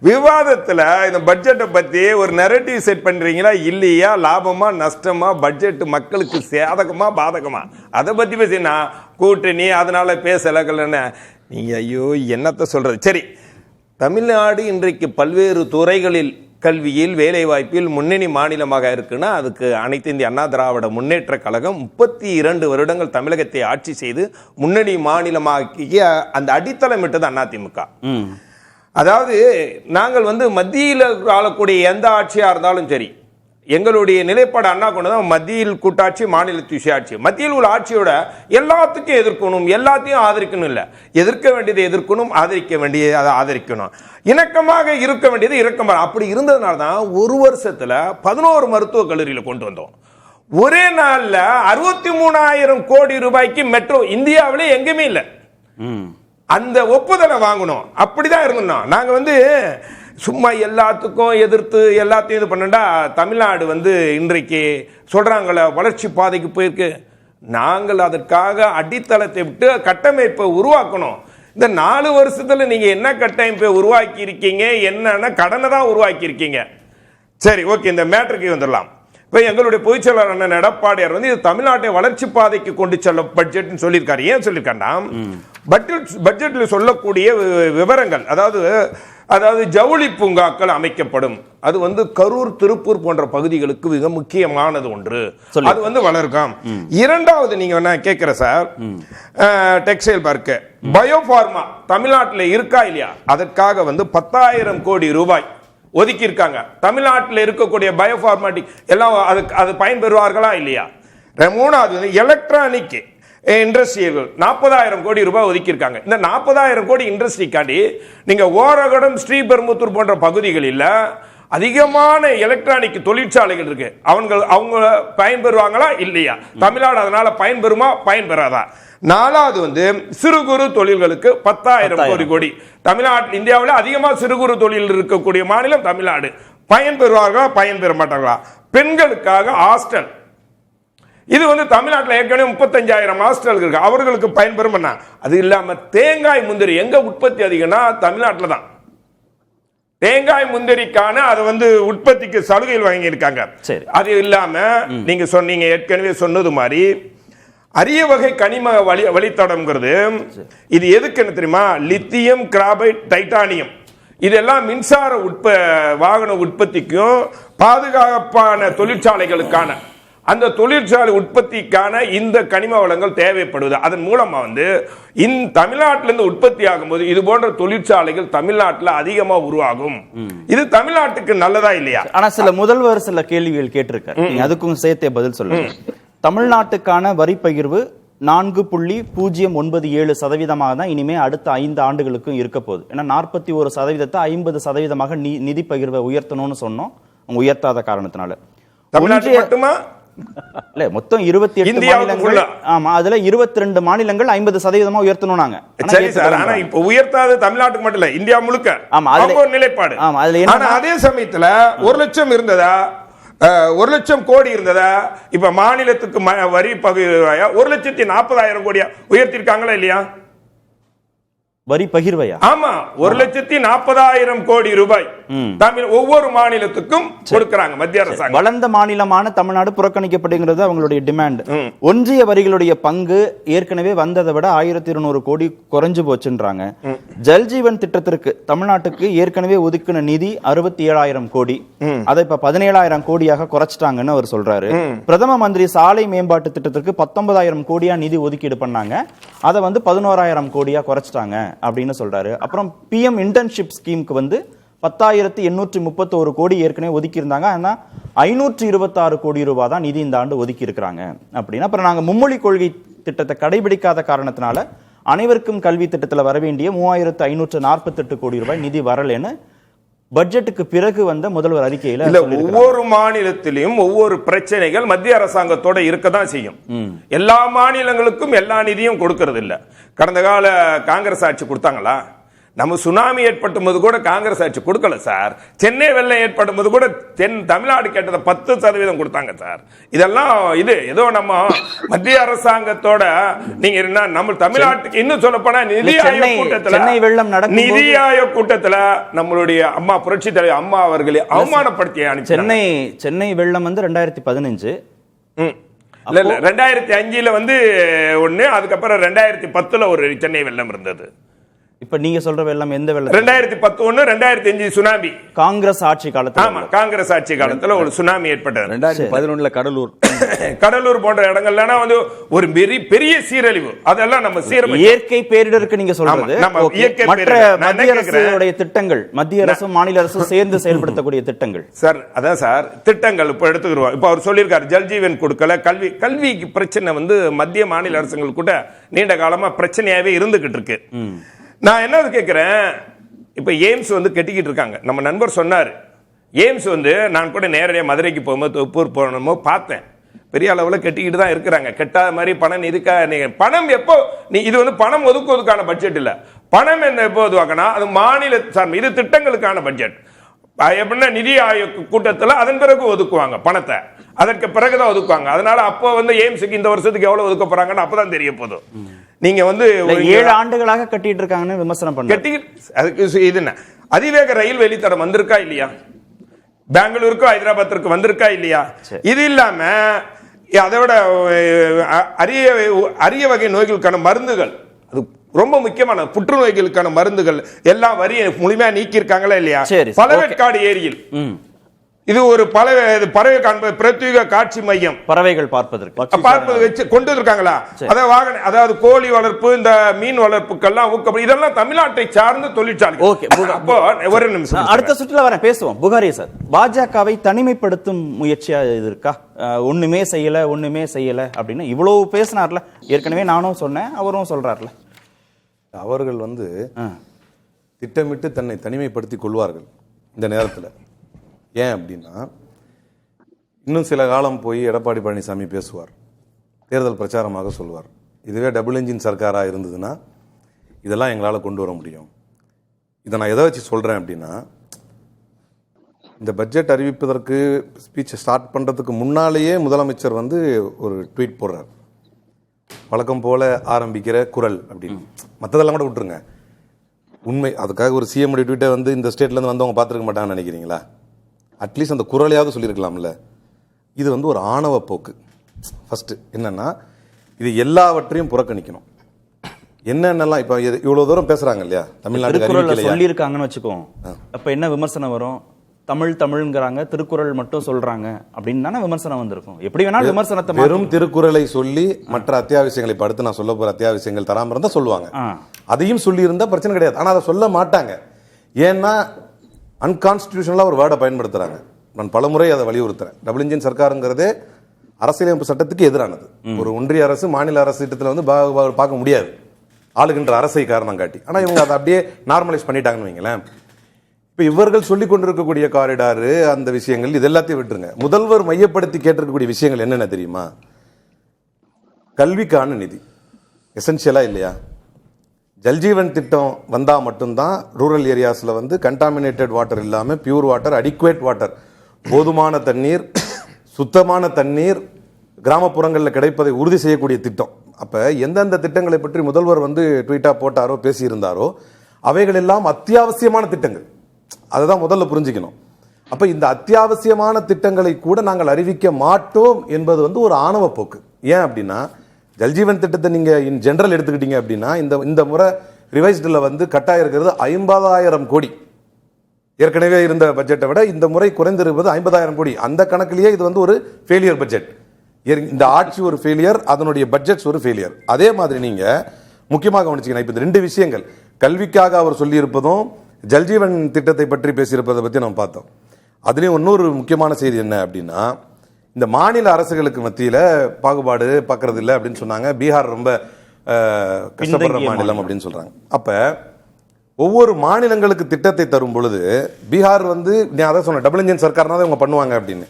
விவாதத்தில் இந்த பட்ஜெட்டை பற்றி ஒரு நெரட்டிவ் செட் பண்ணுறீங்களா இல்லையா, லாபமா நஷ்டமா, பட்ஜெட் மக்களுக்கு சாதகமா பாதகமா, அதை பற்றி பேசினா கூட்டணி அதனால பேசலன்னு நீங்கள் ஐயோ என்னத்தை சொல்கிறது. சரி, தமிழ்நாடு இன்றைக்கு பல்வேறு துறைகளில் கல்வியில் வேலைவாய்ப்பில் முன்னணி மாநிலமாக இருக்குன்னா அதுக்கு அனைத்து இந்திய அண்ணா திராவிட முன்னேற்ற கழகம் 32 வருடங்கள் தமிழகத்தை ஆட்சி செய்து முன்னணி மாநிலமாக்கிய அந்த அடித்தளமிட்டது அதிமுக. அதாவது நாங்கள் வந்து மத்தியில் ஆளக்கூடிய எந்த ஆட்சியா இருந்தாலும் சரி, எங்களுடைய நிலைப்பாடு அண்ணா கொண்டுதான் மத்தியில் கூட்டாட்சி மாநிலத்தில் சுயாட்சி. மத்தியில் உள்ள ஆட்சியோட எல்லாத்துக்கும் எதிர்க்கணும், எல்லாத்தையும் ஆதரிக்கணும் இல்லை, எதிர்க்க வேண்டியதை எதிர்க்கணும், ஆதரிக்க வேண்டியதை அதை ஆதரிக்கணும், இணக்கமாக இருக்க வேண்டியது இறக்கமாக. அப்படி இருந்ததுனால தான் ஒரு வருஷத்துல 11 மருத்துவக் கல்லூரியில கொண்டு வந்தோம். ஒரே நாள்ல 63,000 கோடி ரூபாய்க்கு மெட்ரோ இந்தியாவிலே எங்குமே இல்லை. அந்த ஒப்புதலை வாங்கணும். அப்படிதான் இருந்தோம் நாங்க வந்து சும்மா எல்லாத்துக்கும் எதிர்த்து எல்லாத்தையும் இது பண்ணா தமிழ்நாடு வந்து இன்றைக்கு சொல்றாங்கள வளர்ச்சி பாதைக்கு போயிருக்கு. நாங்கள் அதற்காக அடித்தளத்தை விட்டு கட்டமைப்பை உருவாக்கணும். இந்த 4 வருஷத்துல நீங்க என்ன கட்டமைப்பை உருவாக்கி இருக்கீங்க, என்னன்னா கடனை தான் உருவாக்கி இருக்கீங்க. சரி, ஓகே, இந்த மேட்டருக்கு வந்துடலாம். இப்ப இப்ப எங்களுடைய பொதுச் செயலாளர் அண்ணன் எடப்பாடியார் வந்து இது தமிழ்நாட்டை வளர்ச்சி பாதைக்கு கொண்டு செல்ல பட்ஜெட் சொல்லியிருக்காரு. ஏன் சொல்லியிருக்காருன்னா பட்ஜெட்ல சொல்லக்கூடிய விவரங்கள், அதாவது ஜவுளி பூங்காக்கள் அமைக்கப்படும். அது வந்து கரூர், திருப்பூர் போன்ற பகுதிகளுக்கு மிக முக்கியமானது ஒன்று. அது வந்து வளர்க்கும். இரண்டாவது நீங்க என்ன கேட்கிற சார், டெக்ஸ்டைல் பார்க்க பயோஃபார்மா தமிழ்நாட்டில் இருக்கா இல்லையா, அதற்காக வந்து 10,000 கோடி ரூபாய் ஒதுக்கி இருக்காங்க. தமிழ்நாட்டில் இருக்கக்கூடிய பயோஃபார்மாட்டிக் எல்லாம் அது பயன்பெறுவார்களா இல்லையா? மூணாவது எலக்ட்ரானிக் இண்டஸ்ட்ரியல் 40,000 கோடி ரூபாய் ஒதுக்கி இருக்காங்க. இந்த 40,000 கோடி இண்டஸ்ட்ரிக்காண்டி நீங்க ஓரகடம், ஸ்ரீபெரும்புத்தூர் போன்ற பகுதிகளில் அதிகமான எலக்ட்ரானிக் தொழிற்சாலைகள் இருக்கு. அவங்க பயன்பெறுவாங்களா இல்லையா? தமிழ்நாடு அதனால பயன்பெறுமா பயன்பெறாதா? நாலாவது வந்து சிறு குறு தொழில்களுக்கு 10,000 கோடி. தமிழ்நாடு இந்தியாவில் அதிகமாக சிறு குறு தொழில் இருக்கக்கூடிய மாநிலம் தமிழ்நாடு. பயன்பெறுவார்களா பயன்பெற மாட்டார்களா? பெண்களுக்காக ஹாஸ்டல், இது வந்து தமிழ்நாட்டில் ஏற்கனவே 35,000 ஹாஸ்டல் இருக்கு, அவர்களுக்கு பயன்பெறும். அது இல்லாம தேங்காய் முந்திரி எங்க உற்பத்தி அதிகம்னா தமிழ்நாட்டில் தான். தேங்காய் முந்திரிக்கான அது வந்து உற்பத்திக்கு சலுகைகள் வாங்கி இருக்காங்க. அது இல்லாம நீங்க சொன்னீங்க ஏற்கனவே சொன்னது மாதிரி அரிய வகை கனிம வழித்தடம்ங்கிறது இது எதுக்குன்னு தெரியுமா? லித்தியம், கிராபைட், டைட்டானியம் இதெல்லாம் மின்சார வாகன உற்பத்திக்கும் பாதுகாப்பான தொழிற்சாலைகளுக்கான அந்த தொழிற்சாலை உற்பத்திக்கான இந்த கனிம வளங்கள் தேவைப்படுவது. அதன் மூலமா வந்து தமிழ்நாட்டிலிருந்து உற்பத்தி ஆகும்போது இது போன்ற தொழிற்சாலைகள் தமிழ்நாட்டில் அதிகமா உருவாகும். இது தமிழ்நாட்டுக்கு நல்லதா இல்லையா? ஆனா சில முதல்வர் சில கேள்விகள் கேட்டிருக்காரு, அதுக்கும் சேர்த்தே பதில் சொல்லுங்க. தமிழ்நாட்டுக்கான வரி பகிர்வு 4.097% தான் இனிமே அடுத்த 5 ஆண்டுகளுக்கும் இருக்க போகுது. ஏன்னா 41% 50% நிதி பகிர்வை உயர்த்தணும்னு சொன்னோம். அவங்க உயர்த்தாத காரணத்தினால தமிழ்நாட்டில் மட்டுமா இல்ல, மொத்தம் 28 மாநிலங்கள். ஆமா, அதுல 22 மாநிலங்கள் 50% உயர்த்தணும். நாங்க சரி சார், ஆனா இப்ப உயர்த்தாது தமிழ்நாட்டுக்கு மட்டும் இல்ல, இந்தியா முழுக்க. ஆமா, அதுல ஒரு நிலைப்பாடு. ஆமா, அதுல ஆனா அதே சமயத்துல 1 லட்சம் இருந்ததா, 1 லட்சம் கோடி இருந்ததா, இப்ப மாநிலத்துக்கு வரி பகிர்வாயா 1,40,000 கோடியா உயர்த்திருக்காங்களா இல்லையா? வரி பகிர்வையா? ஆமா, 1,40,000 கோடி ரூபாய் தமிழ் ஒவ்வொரு மாநிலத்துக்கும் கொடுக்கறாங்க மத்திய அரசாங்கம். வளர்ந்த மாநிலமான தமிழ்நாடு புறக்கணிக்கப்படுகிறது அவங்களுடைய டிமாண்ட். ஒன்றிய வரிகளுடைய பங்கு ஏற்கனவே வந்ததை விட 1,200 கோடி குறைஞ்சு போச்சுன்றாங்க. ஜல்ஜீவன் திட்டத்திற்கு தமிழ்நாட்டுக்கு ஏற்கனவே ஒதுக்கின நிதி 67,000 கோடி, அதை இப்ப 17,000 கோடியாக குறைச்சிட்டாங்கன்னு அவர் சொல்றாரு. பிரதம மந்திரி சாலை மேம்பாட்டு திட்டத்திற்கு 19,000 கோடியா நிதி ஒதுக்கீடு பண்ணாங்க, அதை வந்து 11,000 கோடியா குறைச்சிட்டாங்க அப்படின்னு சொல்றாரு. அப்புறம் பிஎம் இன்டர்ன்ஷிப் ஸ்கீமுக்கு வந்து 10,831 கோடி ஏற்கனவே ஒதுக்கி இருந்தாங்க. ஆனா 526 கோடி ரூபாய் தான் நிதி இந்த ஆண்டு ஒதுக்கி இருக்கிறாங்க அப்படின்னா, அப்புறம் நாங்க மும்மொழி கொள்கை திட்டத்தை கடைபிடிக்காத காரணத்தினால அனைவருக்கும் கல்வி திட்டத்தில் வர வேண்டிய 3,548 கோடி ரூபாய் நிதி வரலன்னு பட்ஜெட்டுக்கு பிறகு வந்த முதல்வர் அறிக்கையில ஒவ்வொரு மாநிலத்திலும் ஒவ்வொரு பிரச்சனைகள் மத்திய அரசாங்கத்தோட இருக்கதான் செய்யும். எல்லா மாநிலங்களுக்கும் எல்லா நிதியும் கொடுக்கறது இல்ல. கடந்த கால காங்கிரஸ் ஆட்சி கொடுத்தாங்களா? நம்ம சுனாமி ஏற்பட்டும் போது கூட காங்கிரஸ் ஆட்சி கொடுக்கல சார். சென்னை வெள்ளம் ஏற்படும் போது கூட தமிழ்நாடு கேட்டதை 10% கொடுத்தாங்க சார். இதெல்லாம் இது ஏதோ நம்ம மத்திய அரசாங்கத்தோட நீங்க நம்ம தமிழ்நாட்டுக்கு இன்னும் சொல்ல போனா நிதி ஆயோக் கூட்டத்துல நம்மளுடைய அம்மா புரட்சி தலைவர் அம்மா அவர்களை அவமானப்படுத்திய சென்னை வெள்ளம் வந்து 2015 இல்ல 2005 வந்து ஒண்ணு, அதுக்கப்புறம் 2010 ஒரு சென்னை வெள்ளம் இருந்தது. இப்ப நீங்க சொல்ற வெள்ளம் எந்த வெள்ளம்? 2011 2005 சுனாமி காங்கிரஸ் ஆட்சி காலத்துல. ஆமா, காங்கிரஸ் ஆட்சி காலத்துல ஒரு சுனாமி ஏற்பட்டது. 2011 கடலூர் போன்ற இடங்கள்ல வந்து ஒரு பெரிய சீரழிவு. அதெல்லாம் நம்ம இயற்கை பேரிடருக்கு நீங்க சொல்றது. மற்ற மத்திய அரசுடைய திட்டங்கள், மத்திய அரசும் மாநில அரசும் சேர்ந்து செயல்படுத்தக்கூடிய திட்டங்கள் சார். அதான் சார் திட்டங்கள் இப்ப எடுத்துக்கிறோம். இப்ப அவர் சொல்லியிருக்காரு ஜல்ஜீவன் கொடுக்கல. கல்விக்கு பிரச்சனை வந்து மத்திய மாநில அரசுகள் கூட நீண்ட காலமா பிரச்சனையாவே இருந்துகிட்டு இருக்கு. நான் என்ன கேட்கிறேன், இப்ப எய்ம்ஸ் வந்து கட்டிக்கிட்டு இருக்காங்க. நம்ம நண்பர் சொன்னாரு எய்ம்ஸ் வந்து, நான் கூட நேரடியாக மதுரைக்கு போகும்போது தொப்பூர் போனமோ பார்த்தேன், பெரிய அளவில் கட்டிக்கிட்டு தான் இருக்கிறாங்க. கெட்டாத மாதிரி பணம் இதுக்காக பணம் எப்போ இது வந்து பணம் ஒதுக்குவதற்கான பட்ஜெட் இல்ல. பணம் என்ன எப்போ ஒதுவாக்கனா அது மாநில சார்பு, இது திட்டங்களுக்கான பட்ஜெட். எப்படின்னா நிதி ஆயோக் கூட்டத்தில் அதன் பிறகு ஒதுக்குவாங்க பணத்தை, அதற்கு பிறகுதான் ஒதுக்குவாங்க. அதனால அப்போ வந்து எய்ம்ஸுக்கு இந்த வருஷத்துக்கு எவ்வளவு ஒதுக்க போறாங்கன்னு அப்பதான் தெரிய போதும். நீங்க வந்து 7 ஆண்டுகளாக கட்டிட்டு இருக்காங்கன்னு விமர்சனம் பண்ண அதுக்கு இது என்ன அதிவேக ரயில் வழித்தடம் வந்திருக்கா இல்லையா? பெங்களூருக்கு ஹைதராபாத்திற்கு வந்திருக்கா இல்லையா? இது இல்லாம அதோட அரிய வகை நோய்களுக்கான மருந்துகள், அது ரொம்ப முக்கியமான புற்றுநோய்களுக்கான மருந்துகள் எல்லாம் வரி முழுமையா நீக்கி இருக்காங்களா இல்லையா? பழவேற்காடு ஏரியில் இது ஒரு பறவை காண்பது பிரத்யேக காட்சி மையம், பறவைகள் பார்ப்பது வச்சு கொண்டு வந்திருக்காங்களா? அதாவது கோழி வளர்ப்பு, இந்த மீன் வளர்ப்புக்கெல்லாம் ஊக்கம், இதெல்லாம் தமிழ்நாட்டை சார்ந்த தொழிற்சாலை. அப்போ ஒரு நிமிஷம், அடுத்த சுற்றுல வரேன், பேசுவோம். புகாரி சார், பாஜகவை தனிமைப்படுத்தும் முயற்சியா இது இருக்கா? ஒண்ணுமே செய்யல அப்படின்னு இவ்வளவு பேசினார்ல, ஏற்கனவே நானும் சொன்னேன், அவரும் சொல்றாருல. அவர்கள் திட்டமிட்டு தன்னை தனிமைப்படுத்திக் கொள்வார்கள் இந்த நேரத்தில். ஏன் அப்படின்னா, இன்னும் சில காலம் போய் எடப்பாடி பழனிசாமி பேசுவார், தேர்தல் பிரச்சாரமாக சொல்வார், இதுவே டபுள் என்ஜின் சர்க்காராக இருந்ததுன்னா இதெல்லாம் எங்களால் கொண்டு வர முடியும். இதை நான் எதை வச்சு சொல்கிறேன் அப்படின்னா, இந்த பட்ஜெட் அறிவிப்பதற்கு ஸ்பீச் ஸ்டார்ட் பண்ணுறதுக்கு முன்னாலேயே முதலமைச்சர் ஒரு ட்வீட் போடுறார், வழக்கம் போல ஆரம்பிக்கிற குரல் அப்படின்னு. மற்றதெல்லாம் கூட விட்டுருங்க, உண்மை அதுக்காக ஒரு சிஎம் ட்வீட்டை இந்த ஸ்டேட்லேருந்து வந்தவங்க பார்த்துருக்க மாட்டாங்கன்னு நினைக்கிறீங்களா? அட்லீஸ்ட் அந்த குரலையாவது சொல்லியிருக்கலாம்ல. இது ஒரு ஆணவ போக்கு. ஃபர்ஸ்ட் என்னன்னா, இது எல்லாவற்றையும் புறக்கணிக்கணும். என்னென்னலாம் இப்போ இவ்வளவு தூரம் பேசுறாங்க இல்லையா, தமிழ்நாடு சொல்லியிருக்காங்கன்னு வச்சுக்கோம், அப்ப என்ன விமர்சனம் வரும்? தமிழ்ங்கிறாங்க, திருக்குறள் மட்டும் சொல்றாங்க அப்படின்னு தானே விமர்சனம் வந்திருக்கும். எப்படி வேணாலும் விமர்சனத்தை, வெறும் திருக்குறளை சொல்லி மற்ற அத்தியாவசியங்களை இப்ப அடுத்து நான் சொல்ல போற அத்தியாவசியங்கள் தராம இருந்தா சொல்லுவாங்க. அதையும் சொல்லி இருந்தா பிரச்சனை கிடையாது. ஆனா அதை சொல்ல மாட்டாங்க. ஏன்னா அன்கான்ஸ்டிடியூஷனலா ஒரு வேர்டை பயன்படுத்துறாங்க. நான் பலமுறை அதை வலியுறுத்துறேன். டபுள் இன்ஜின் சர்க்காருங்கிறதே அரசியலமைப்பு சட்டத்துக்கு எதிரானது. ஒரு ஒன்றிய அரசு மாநில அரசு திட்டத்தில் பார்க்க முடியாது, ஆளுகின்ற அரசை காரணம் காட்டி. ஆனா இவங்க அதை அப்படியே நார்மலைஸ் பண்ணிட்டாங்கன்னு வைங்களேன். இப்ப இவர்கள் சொல்லிக் கொண்டிருக்கக்கூடிய காரிடாரு, அந்த விஷயங்கள், இது எல்லாத்தையும் விட்டுருங்க. முதல்வர் மையப்படுத்தி கேட்டிருக்கக்கூடிய விஷயங்கள் என்னென்ன தெரியுமா? கல்விக்கான நிதி எசென்சியலா இல்லையா? ஜல்ஜீவன் திட்டம் வந்தா மட்டும்தான் ரூரல் ஏரியாஸ்ல கண்டாமினேட்டட் வாட்டர் இல்லாம பியூர் வாட்டர், அடிக்குவேட் வாட்டர், போதுமான தண்ணீர், சுத்தமான தண்ணீர் கிராமப்புறங்களில் கிடைப்பதை உறுதி செய்யக்கூடிய திட்டம். அப்ப எந்தெந்த திட்டங்களை பற்றி முதல்வர் ட்வீட்டா போட்டாரோ பேசியிருந்தாரோ அவைகள் எல்லாம் அத்தியாவசியமான திட்டங்கள். அதுதான் முதல்ல புரிஞ்சுக்கணும். அப்ப இந்த அத்தியாவசியமான திட்டங்களை கூட நாங்கள் அறிவிக்க மாட்டோம் என்பது ஒரு ஆணவ போக்கு. ஏன் அப்படின்னா, ஜல்ஜீவன் திட்டத்தை நீங்க இன் ஜெனரல் எடுத்துக்கிட்டீங்க அப்படின்னா, இந்த முறை ரிவைஸ்டில் கட்டாயம் இருக்கிறது 50,000 கோடி. ஏற்கனவே இருந்த பட்ஜெட்டை விட இந்த முறை குறைந்திருப்பது 50,000 கோடி. அந்த கணக்கிலேயே இது ஒரு ஃபெயிலியர் பட்ஜெட். இந்த ஆட்சி ஒரு ஃபெயிலியர், அதனுடைய பட்ஜெட்ஸ் ஒரு ஃபெயிலியர். அதே மாதிரி நீங்க முக்கியமாக கவனிச்சீங்கன்னா, இப்ப இந்த ரெண்டு விஷயங்கள், கல்விக்காக அவர் சொல்லி இருப்பதும் ஜல்ஜீவன் திட்டத்தை பற்றி பேசியிருப்பதை பற்றி நம்ம பார்த்தோம். அதுலேயும் இன்னொரு முக்கியமான செய்தி என்ன அப்படின்னா, இந்த மாநில அரசுகளுக்கு மத்தியில் பாகுபாடு பார்க்கறது இல்லை அப்படின்னு சொன்னாங்க. பீகார் ரொம்ப கஷ்டப்படுற மாநிலம் அப்படின்னு சொல்றாங்க. அப்ப ஒவ்வொரு மாநிலங்களுக்கு திட்டத்தை தரும் பொழுது பீகார் நீ அதான் சொன்ன டபுள் இன்ஜின் சர்க்கார்னா இவங்க பண்ணுவாங்க அப்படின்னு.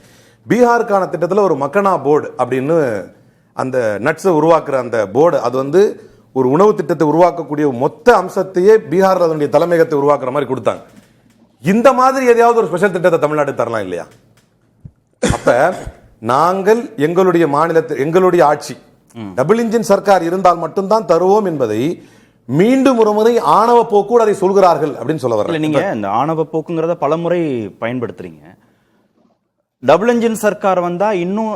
பீகாருக்கான திட்டத்தில் ஒரு மக்கனா போர்டு அப்படின்னு அந்த நட்ஸை உருவாக்குற அந்த போர்டு, அது ஒரு உணவு திட்டத்தை உருவாக்கக்கூடிய மொத்த அம்சத்தையே பீகார் அதனுடைய தலைமையகத்தை உருவாக்குற மாதிரி கொடுத்தாங்க. இந்த மாதிரி எதையாவது ஒரு ஸ்பெஷல் திட்டத்தை தமிழ்நாடு தரலாம் இல்லையா? அப்ப நாங்கள் எங்களுடைய மாநிலத்தில் எங்களுடைய ஆட்சி டபுள் இன்ஜின் சர்க்கார் இருந்தால் மட்டும்தான் தருவோம் என்பதை மீண்டும் ஒரு முறை ஆணவ போக்கு அதை சொல்கிறார்கள் அப்படின்னு சொல்ல வரல. நீங்க இந்த ஆணவ போக்குங்கிறத பலமுறை பயன்படுத்துறீங்க. டபுள் இன்ஜின் சர்க்கார் வந்தா இன்னும்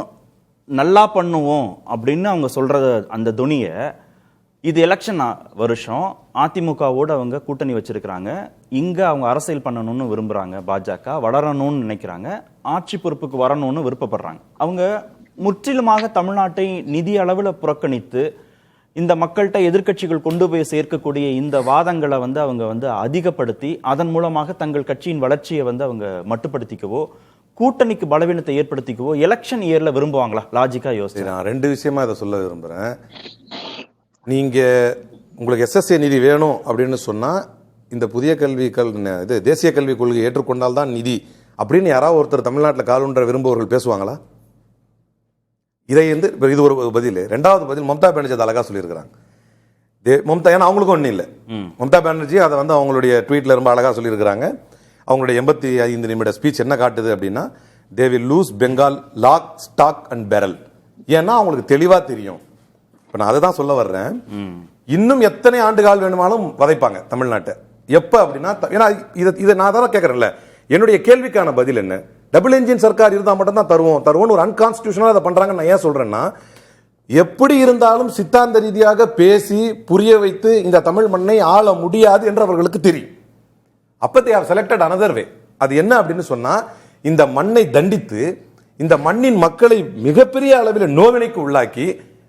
நல்லா பண்ணுவோம் அப்படின்னு அவங்க சொல்றத, அந்த துணிய, இது எலெக்ஷன் வருஷம், அதிமுகவோடு அவங்க கூட்டணி வச்சிருக்கிறாங்க, இங்க அவங்க அரசியல் பண்ணணும்னு விரும்புறாங்க, பாஜக வளரணும்னு நினைக்கிறாங்க, ஆட்சி பொறுப்புக்கு வரணும்னு விருப்பப்படுறாங்க. அவங்க முற்றிலுமாக தமிழ்நாட்டை நிதி அளவில் புறக்கணித்து இந்த மக்கள்கிட்ட எதிர்க்கட்சிகள் கொண்டு போய் சேர்க்கக்கூடிய இந்த வாதங்களை அவங்க அதிகப்படுத்தி அதன் மூலமாக தங்கள் கட்சியின் வளர்ச்சியை அவங்க மட்டுப்படுத்திக்கவோ, கூட்டணிக்கு பலவீனத்தை ஏற்படுத்திக்கவோ எலெக்ஷன் இயர்ல விரும்புவாங்களா? லாஜிக்கா யோசிச்சு நான் ரெண்டு விஷயமா இதை சொல்ல விரும்புறேன். நீங்க உங்களுக்கு எஸ்எஸ்ஏ நிதி வேணும் அப்படின்னு சொன்னா, இந்த புதிய தேசிய கல்விக் கொள்கை ஏற்றுக்கொண்டால் தான் நிதி அப்படின்னு யாராவது ஒருத்தர் தமிழ்நாட்டில் காலூன்ற விரும்புவர்கள் பேசுவாங்களா? இது ஒரு பதில். ரெண்டாவது பதில், மம்தா பானர்ஜி அதை அழகா சொல்லியிருக்கிறாங்க. மம்தா, ஏன்னா அவங்களுக்கும் ஒன்றும் இல்லை, மம்தா பானர்ஜி அதை அவங்களுடைய ட்வீட்ல ரொம்ப அழகா சொல்லியிருக்கிறாங்க. அவங்களுடைய 85 நிமிட ஸ்பீச் என்ன காட்டுது அப்படின்னா, they will lose Bengal lock stock and barrel. ஏன்னா அவங்களுக்கு தெளிவா தெரியும். இப்ப நான் அதை தான் சொல்ல வர்றேன், இன்னும் எத்தனை ஆண்டு கால் வேணுமாலும் வதைப்பாங்க தமிழ்நாட்டை. எப்ப அப்படின்னா, ஏன்னா இதை நான் தான் கேட்கறேன்ல, என்னுடைய கேள்விக்கான பதில் என்ன, டபுள் என்ஜின் சர்க்கார் இருந்தா மட்டும் தான் தருவோம் ஒரு அன்கான்ஸ்டிடியூஷனலா அதை பண்றாங்க. நான் ஏன் சொல்றேன்னா, எப்படி இருந்தாலும் சித்தாந்த ரீதியாக பேசி புரிய வைத்து இந்த தமிழ் மண்ணை ஆள முடியாது என்று அவர்களுக்கு தெரியும். அப்ப they have selected another way. அது என்ன அப்படின்னு சொன்னா, இந்த மண்ணை தண்டித்து இந்த மண்ணின் மக்களை மிகப்பெரிய அளவில் நோவினைக்கு உள்ளாக்கி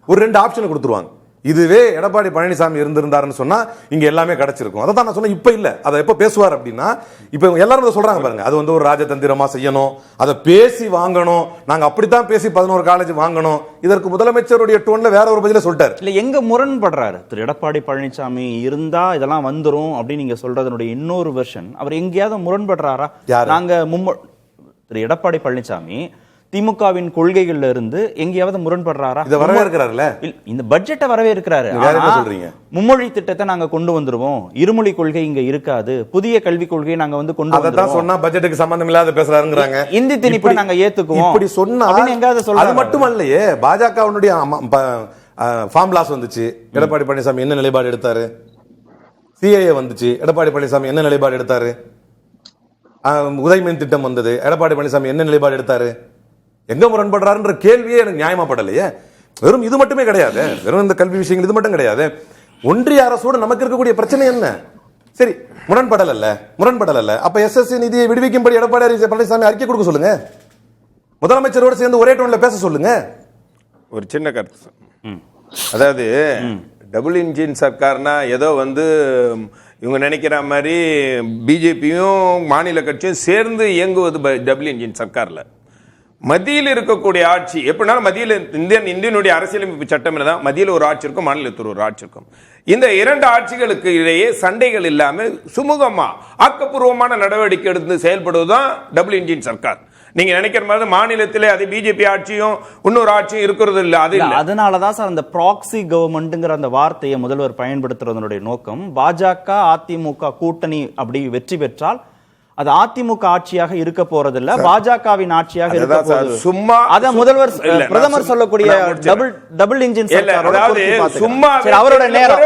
ஒரு 2 ஆப்ஷன் கொடுத்துருவாங்க. இதுவே எடப்பாடி பழனிசாமி இருந்திருந்தாருன்னு சொன்னா இங்க எல்லாமே கிடைச்சிருக்கும். அதை தான் நான் சொன்னேன். இப்ப இல்ல, அதை எப்ப பேசுவார் அப்படின்னா, இப்ப எல்லாரும் அதை சொல்றாங்க பாருங்க, அது ஒரு ராஜதந்திரமா செய்யணும், அதை பேசி வாங்கணும், நாங்க அப்படித்தான் பேசி 11 காலேஜ் வாங்கணும். இதற்கு முதலமைச்சருடைய டோன்ல வேற ஒரு பதில சொல்லிட்டாரு. இல்ல எங்க முரண்படுறாரு திரு எடப்பாடி பழனிசாமி இருந்தா இதெல்லாம் வந்துரும் அப்படின்னு நீங்க சொல்றதனுடைய இன்னொரு வெர்ஷன், அவர் எங்கேயாவது முரண்படுறாரா? நாங்க திரு எடப்பாடி பழனிசாமி திமுகவின் கொள்கைகள்ல இருந்து எங்கேயாவது முரண்படுறாரா? இத வரவேற்கிறாருல, இந்த பட்ஜெட்டை வரவேற்கிறாரு. சொல்றீங்க மும்மொழி திட்டத்தை நாங்க கொண்டு வந்துருவோம், இருமொழி கொள்கை இங்க இருக்காது, புதிய கல்விக் கொள்கையை நாங்க கொண்டு வந்துருவோம் சொன்னா பட்ஜெட்டுக்கு சம்பந்தம் இல்லாத பேசுறாருங்கறாங்க. இந்தி திணிப்பை நாங்க ஏத்துக்குவோம் இப்படி சொன்னா எங்கேயாவது சொல்றாரு. அது மட்டுமல்லையே, பாஜகவுடைய ஃபார்முலாஸ் வந்துச்சு, எடப்பாடி பழனிசாமி என்ன நிலைப்பாடு எடுத்தாரு? சிஏஏ வந்துச்சு, எடப்பாடி பழனிசாமி என்ன நிலைப்பாடு எடுத்தாரு? உதயமின் திட்டம் வந்தது, எடப்பாடி பழனிசாமி என்ன நிலைப்பாடு எடுத்தாரு? எங்க முரண்படுறாருன்ற கேள்வியே எனக்கு நியாயமா படலையே. வெறும் இது மட்டுமே கிடையாது, வெறும் இந்த கல்வி விஷயங்கள் இது மட்டும் கிடையாது. ஒன்றிய அரசோடு நமக்கு இருக்கக்கூடிய பிரச்சனை என்ன? சரி, முரண்படல. அப்ப எஸ்எஸ்சி நிதியை விடுவிக்கும்படி எடப்பாடி பழனிசாமி அறிக்கை கொடுக்க சொல்லுங்க, முதலமைச்சரோடு சேர்ந்து ஒரே டோன்ல பேச சொல்லுங்க. ஒரு சின்ன கருத்து, அதாவது டபுள் இன்ஜின் சர்க்கார்னா ஏதோ இவங்க நினைக்கிற மாதிரி பிஜேபியும் மாநில கட்சியும் சேர்ந்து இயங்குவது டபுள் இன்ஜின் சர்க்கார்ல. மத்தியில் இருக்கக்கூடிய ஆட்சி எப்படினாலும் மத்தியில் இந்தியனுடைய அரசியலமைப்பு சட்டம் தான், மத்தியில் ஒரு ஆட்சி இருக்கும், மாநிலத்தில் ஒரு ஆட்சி இருக்கும். இந்த 2 ஆட்சிகளுக்கு இடையே சண்டைகள் இல்லாம சுமூகமா ஆக்கப்பூர்வமான நடவடிக்கை எடுத்து செயல்படுவதுதான் டபுள் இன்ஜின் சர்க்கார். நீங்க நினைக்கிற மாதிரி மாநிலத்திலே அது பிஜேபி ஆட்சியும் இன்னொரு ஆட்சியும் இருக்கிறது இல்ல. அது இல்ல. அதனாலதான் சார் அந்த ப்ராக்சி கவர்மெண்ட்ங்கிற அந்த வார்த்தையை முதல்வர் பயன்படுத்துறதனுடைய நோக்கம், பாஜக அதிமுக கூட்டணி அப்படி வெற்றி பெற்றால் அது அதிமுக ஆட்சியாக இருக்க போறதில்ல, பாஜகவின் ஆட்சியாக இருக்க போறது. சும்மா அத முதல்வர் பிரதமர் சொல்லக்கூடிய டபுள் இன்ஜின் சர்க்காரோட சும்மா அவரோட நேரம்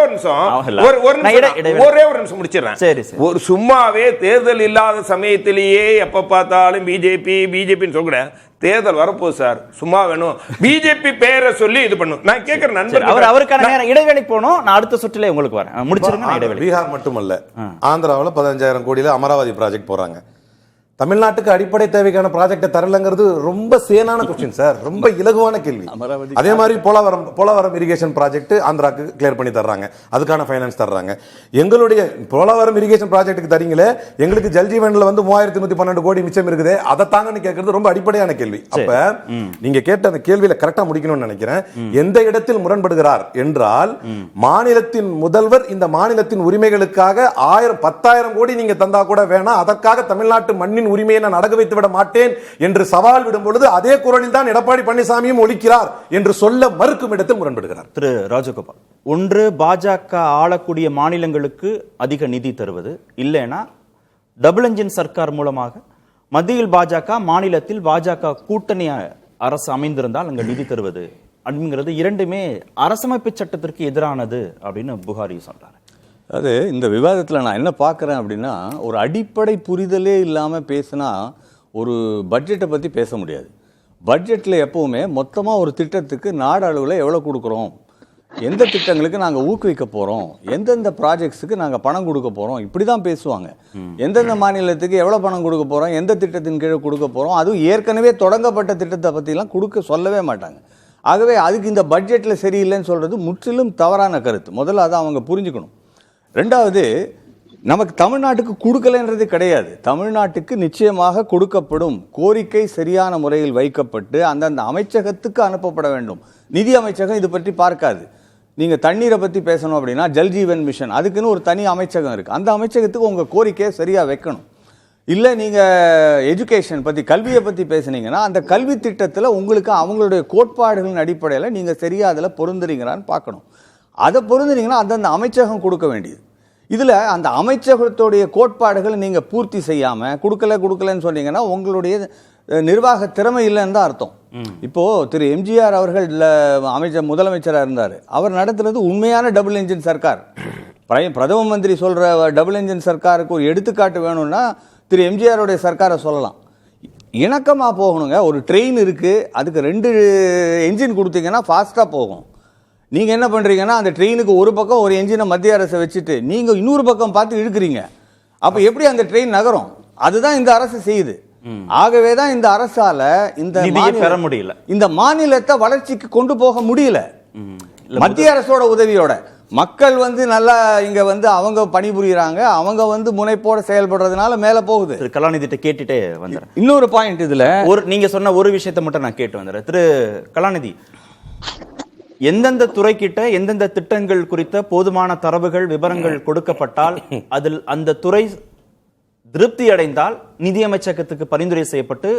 ஒரே ஒரு நிமிஷம் முடிச்சிடுறேன். சரி, ஒரு சும்மாவே தேர்தல் இல்லாத சமயத்திலேயே எப்ப பார்த்தாலும் பிஜேபின்னு சொல்ற, தேர்தல் வரப்போகுது சார், சும்மா வேணும் பிஜேபி பேரை சொல்லி இது பண்ணும். நான் கேட்கிறேன் நண்பர், அவருக்கான நேரம் இடைவெளி போனோம், நான் அடுத்த சுற்றிலே உங்களுக்கு வரேன், முடிச்சிருங்க. பீகார் மட்டுமல்ல, ஆந்திராவில் 15,000 கோடியில அமராவதி ப்ராஜெக்ட் போறாங்க. தமிழ்நாட்டுக்கு அடிப்படை தேவைக்கான ப்ராஜெக்டை தரலங்கிறது ரொம்ப சேனான கொஸ்டின் சார், ரொம்ப இலகுவான கேள்வி. அதே மாதிரி போலவரம் இரிகேஷன் ப்ராஜெக்ட் ஆந்திராக்கு கிளியர் பண்ணி தர்றாங்க, அதுக்கான ஃபைனான்ஸ் தர்றாங்க. எங்களுடைய போலவரம் இரிகேஷன் ப்ராஜெக்ட்டுக்கு தரீங்களே, எங்களுக்கு ஜல்ஜீவன்ல 3112 கோடி மிச்சம் இருக்குது, அதை தாங்கன்னு கேட்கறது ரொம்ப அடிப்படையான கேள்வி. அப்ப நீங்க கேட்ட அந்த கேள்வியில கரெக்டா முடிக்கணும்னு நினைக்கிறேன். எந்த இடத்தில் முரண்படுகிறார் என்றால், மாநிலத்தின் முதல்வர் இந்த மாநிலத்தின் உரிமைகளுக்காக 10,000 கோடி நீங்க தந்தா கூட வேணாம், அதற்காக தமிழ்நாட்டு மண்ணின் உரிமையை நான் அடகு வைத்து விட மாட்டேன் என்று சவால் விடும் பொழுது அதே குரலில் தான் எடப்பாடி பழனிசாமியும் ஒலிக்கிறார் என்று சொல்ல மறுக்கும் இடத்தில் முரண்படுகிறார். திரு ராஜகோபால், ஒன்று பாஜக ஆளக்கூடிய மாநிலங்களுக்கு அதிக நிதி தருவது, இல்லைன்னா டபுள் என்ஜின் சர்க்கார் மூலமாக மத்தியில் பாஜக, மாநிலத்தில் பாஜக கூட்டணி அரசு அமைந்திருந்தால் அங்க நிதி தருவது அப்படிங்கிறது இரண்டுமே அரசமைப்பு சட்டத்திற்கு எதிரானது அப்படின்னு புகாரி சொல்றாரு. அது இந்த விவாதத்தில் நான் என்ன பார்க்குறேன் அப்படின்னா, ஒரு அடிப்படை புரிதலே இல்லாமல் பேசினா ஒரு பட்ஜெட்டை பற்றி பேச முடியாது. பட்ஜெட்டில் எப்போவுமே மொத்தமாக ஒரு திட்டத்துக்கு நாடு அளவில் எவ்வளோ கொடுக்குறோம், எந்த திட்டங்களுக்கு நாங்கள் ஊக்குவிக்க போகிறோம், எந்தெந்த ப்ராஜெக்ட்ஸுக்கு நாங்கள் பணம் கொடுக்க போகிறோம், இப்படி தான் பேசுவாங்க. எந்தெந்த மாநிலத்துக்கு எவ்வளோ பணம் கொடுக்க போகிறோம், எந்த திட்டத்தின் கீழே கொடுக்க போகிறோம், அதுவும் ஏற்கனவே தொடங்கப்பட்ட திட்டத்தை பற்றிலாம் சொல்லவே மாட்டாங்க. ஆகவே அதுக்கு இந்த பட்ஜெட்டில் சரியில்லைன்னு சொல்கிறது முற்றிலும் தவறான கருத்து. முதல்ல அதை அவங்க புரிஞ்சுக்கணும். ரெண்டாவது, நமக்கு தமிழ்நாட்டுக்கு கொடுக்கலன்றது கிடையாது. தமிழ்நாட்டுக்கு நிச்சயமாக கொடுக்கப்படும். கோரிக்கை சரியான முறையில் வைக்கப்பட்டு அந்தந்த அமைச்சகத்துக்கு அனுப்பப்பட வேண்டும். நிதி அமைச்சகம் இது பற்றி பார்க்காது. நீங்கள் தண்ணீரை பற்றி பேசணும் அப்படின்னா ஜல்ஜீவன் மிஷன், அதுக்குன்னு ஒரு தனி அமைச்சகம் இருக்குது. அந்த அமைச்சகத்துக்கு உங்கள் கோரிக்கையை சரியாக வைக்கணும். இல்லை நீங்கள் எஜுகேஷன் பற்றி, கல்வியை பற்றி பேசுனீங்கன்னா அந்த கல்வி திட்டத்தில் உங்களுக்கு அவங்களுடைய கோட்பாடுகளின் அடிப்படையில் நீங்கள் சரியாக அதில் பொருந்துறீங்களான்னு பார்க்கணும். அதை பொருந்துனீங்கன்னா அந்தந்த அமைச்சகம் கொடுக்க வேண்டியது. இதில் அந்த அமைச்சகத்துடைய கோட்பாடுகளை நீங்கள் பூர்த்தி செய்யாமல் கொடுக்கலன்னு சொன்னீங்கன்னா உங்களுடைய நிர்வாக திறமை இல்லைன்னு தான் அர்த்தம். இப்போது திரு எம்ஜிஆர் அவர்கள் முதலமைச்சராக இருந்தார். அவர் நடத்துறது உண்மையான டபுள் என்ஜின் சர்க்கார். பிரதம மந்திரி சொல்கிற டபுள் என்ஜின் சர்க்காருக்கு ஒரு எடுத்துக்காட்டு வேணும்னா திரு எம்ஜிஆருடைய சர்க்காரை சொல்லலாம். இணக்கமாக போகணுங்க. ஒரு ட்ரெயின் இருக்குது, அதுக்கு 2 என்ஜின் கொடுத்தீங்கன்னா ஃபாஸ்ட்டாக போகும். நீங்கள் என்ன பண்ணுறீங்கன்னா அந்த ட்ரெயினுக்கு ஒரு பக்கம் ஒரு என்ஜினை மத்திய அரசை வச்சுட்டு நீங்கள் இன்னொரு பக்கம் பார்த்து இழுக்கிறீங்க. அப்போ எப்படி அந்த ட்ரெயின் நகரும்? அதுதான் இந்த அரசு செய்யுது. ஆகவே தான் இந்த அரசால பெற முடியல, இந்த மாநிலத்தை வளர்ச்சிக்கு கொண்டு போக முடியல. மத்திய அரசோட உதவியோட மக்கள் நல்லா இங்க அவங்க பணிபுரியுறாங்க, அவங்க முனைப்போட செயல்படுறதுனால மேல போகுது. திரு கலாநிதிட்ட கேட்டுட்டே வந்துறேன். இன்னொரு பாயிண்ட் இதுல நீங்க சொன்ன ஒரு விஷயத்தை மட்டும் நான் கேட்டு வந்துறேன். திரு கலாநிதி, எந்தெந்த துறைக்கிட்ட எந்தெந்த திட்டங்கள் குறித்த போதுமான தரவுகள் விவரங்கள் கொடுக்கப்பட்டால் அதில் அந்த துறை திருப்தி அடைந்தால் நிதியமைச்சகத்துக்கு பரிந்துரை செய்யப்பட்டு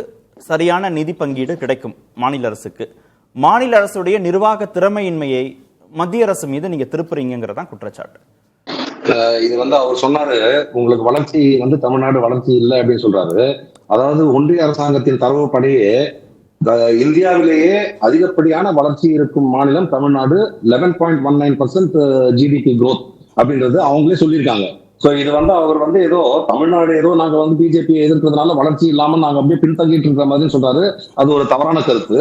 சரியான நிதி பங்கீடு கிடைக்கும் மாநில அரசுக்கு. மாநில அரசுடைய நிர்வாக திறமையின்மையை மத்திய அரசு மீது நீங்க திருப்புறீங்கிறதான் குற்றச்சாட்டு. இது அவர் சொன்னாரு, உங்களுக்கு வளர்ச்சி தமிழ்நாடு வளர்ச்சி இல்லை அப்படின்னு சொல்றாரு. அதாவது ஒன்றிய அரசாங்கத்தின் தரவுப்படியே இந்தியாவிலேயே அதிகப்படியான வளர்ச்சி இருக்கும் மாநிலம் தமிழ்நாடு. 11.19% ஜிடிபி growth அப்படின்றது அவங்களே சொல்லியிருக்காங்க. சோ இது அவர் ஏதோ தமிழ்நாடு ஏதோ நாங்க பிஜேபி எதிர்க்கிறதுனால வளர்ச்சி இல்லாம நாங்க அப்படியே பின்தங்கிட்டு இருக்கிற மாதிரி சொல்றாரு. அது ஒரு தவறான கருத்து.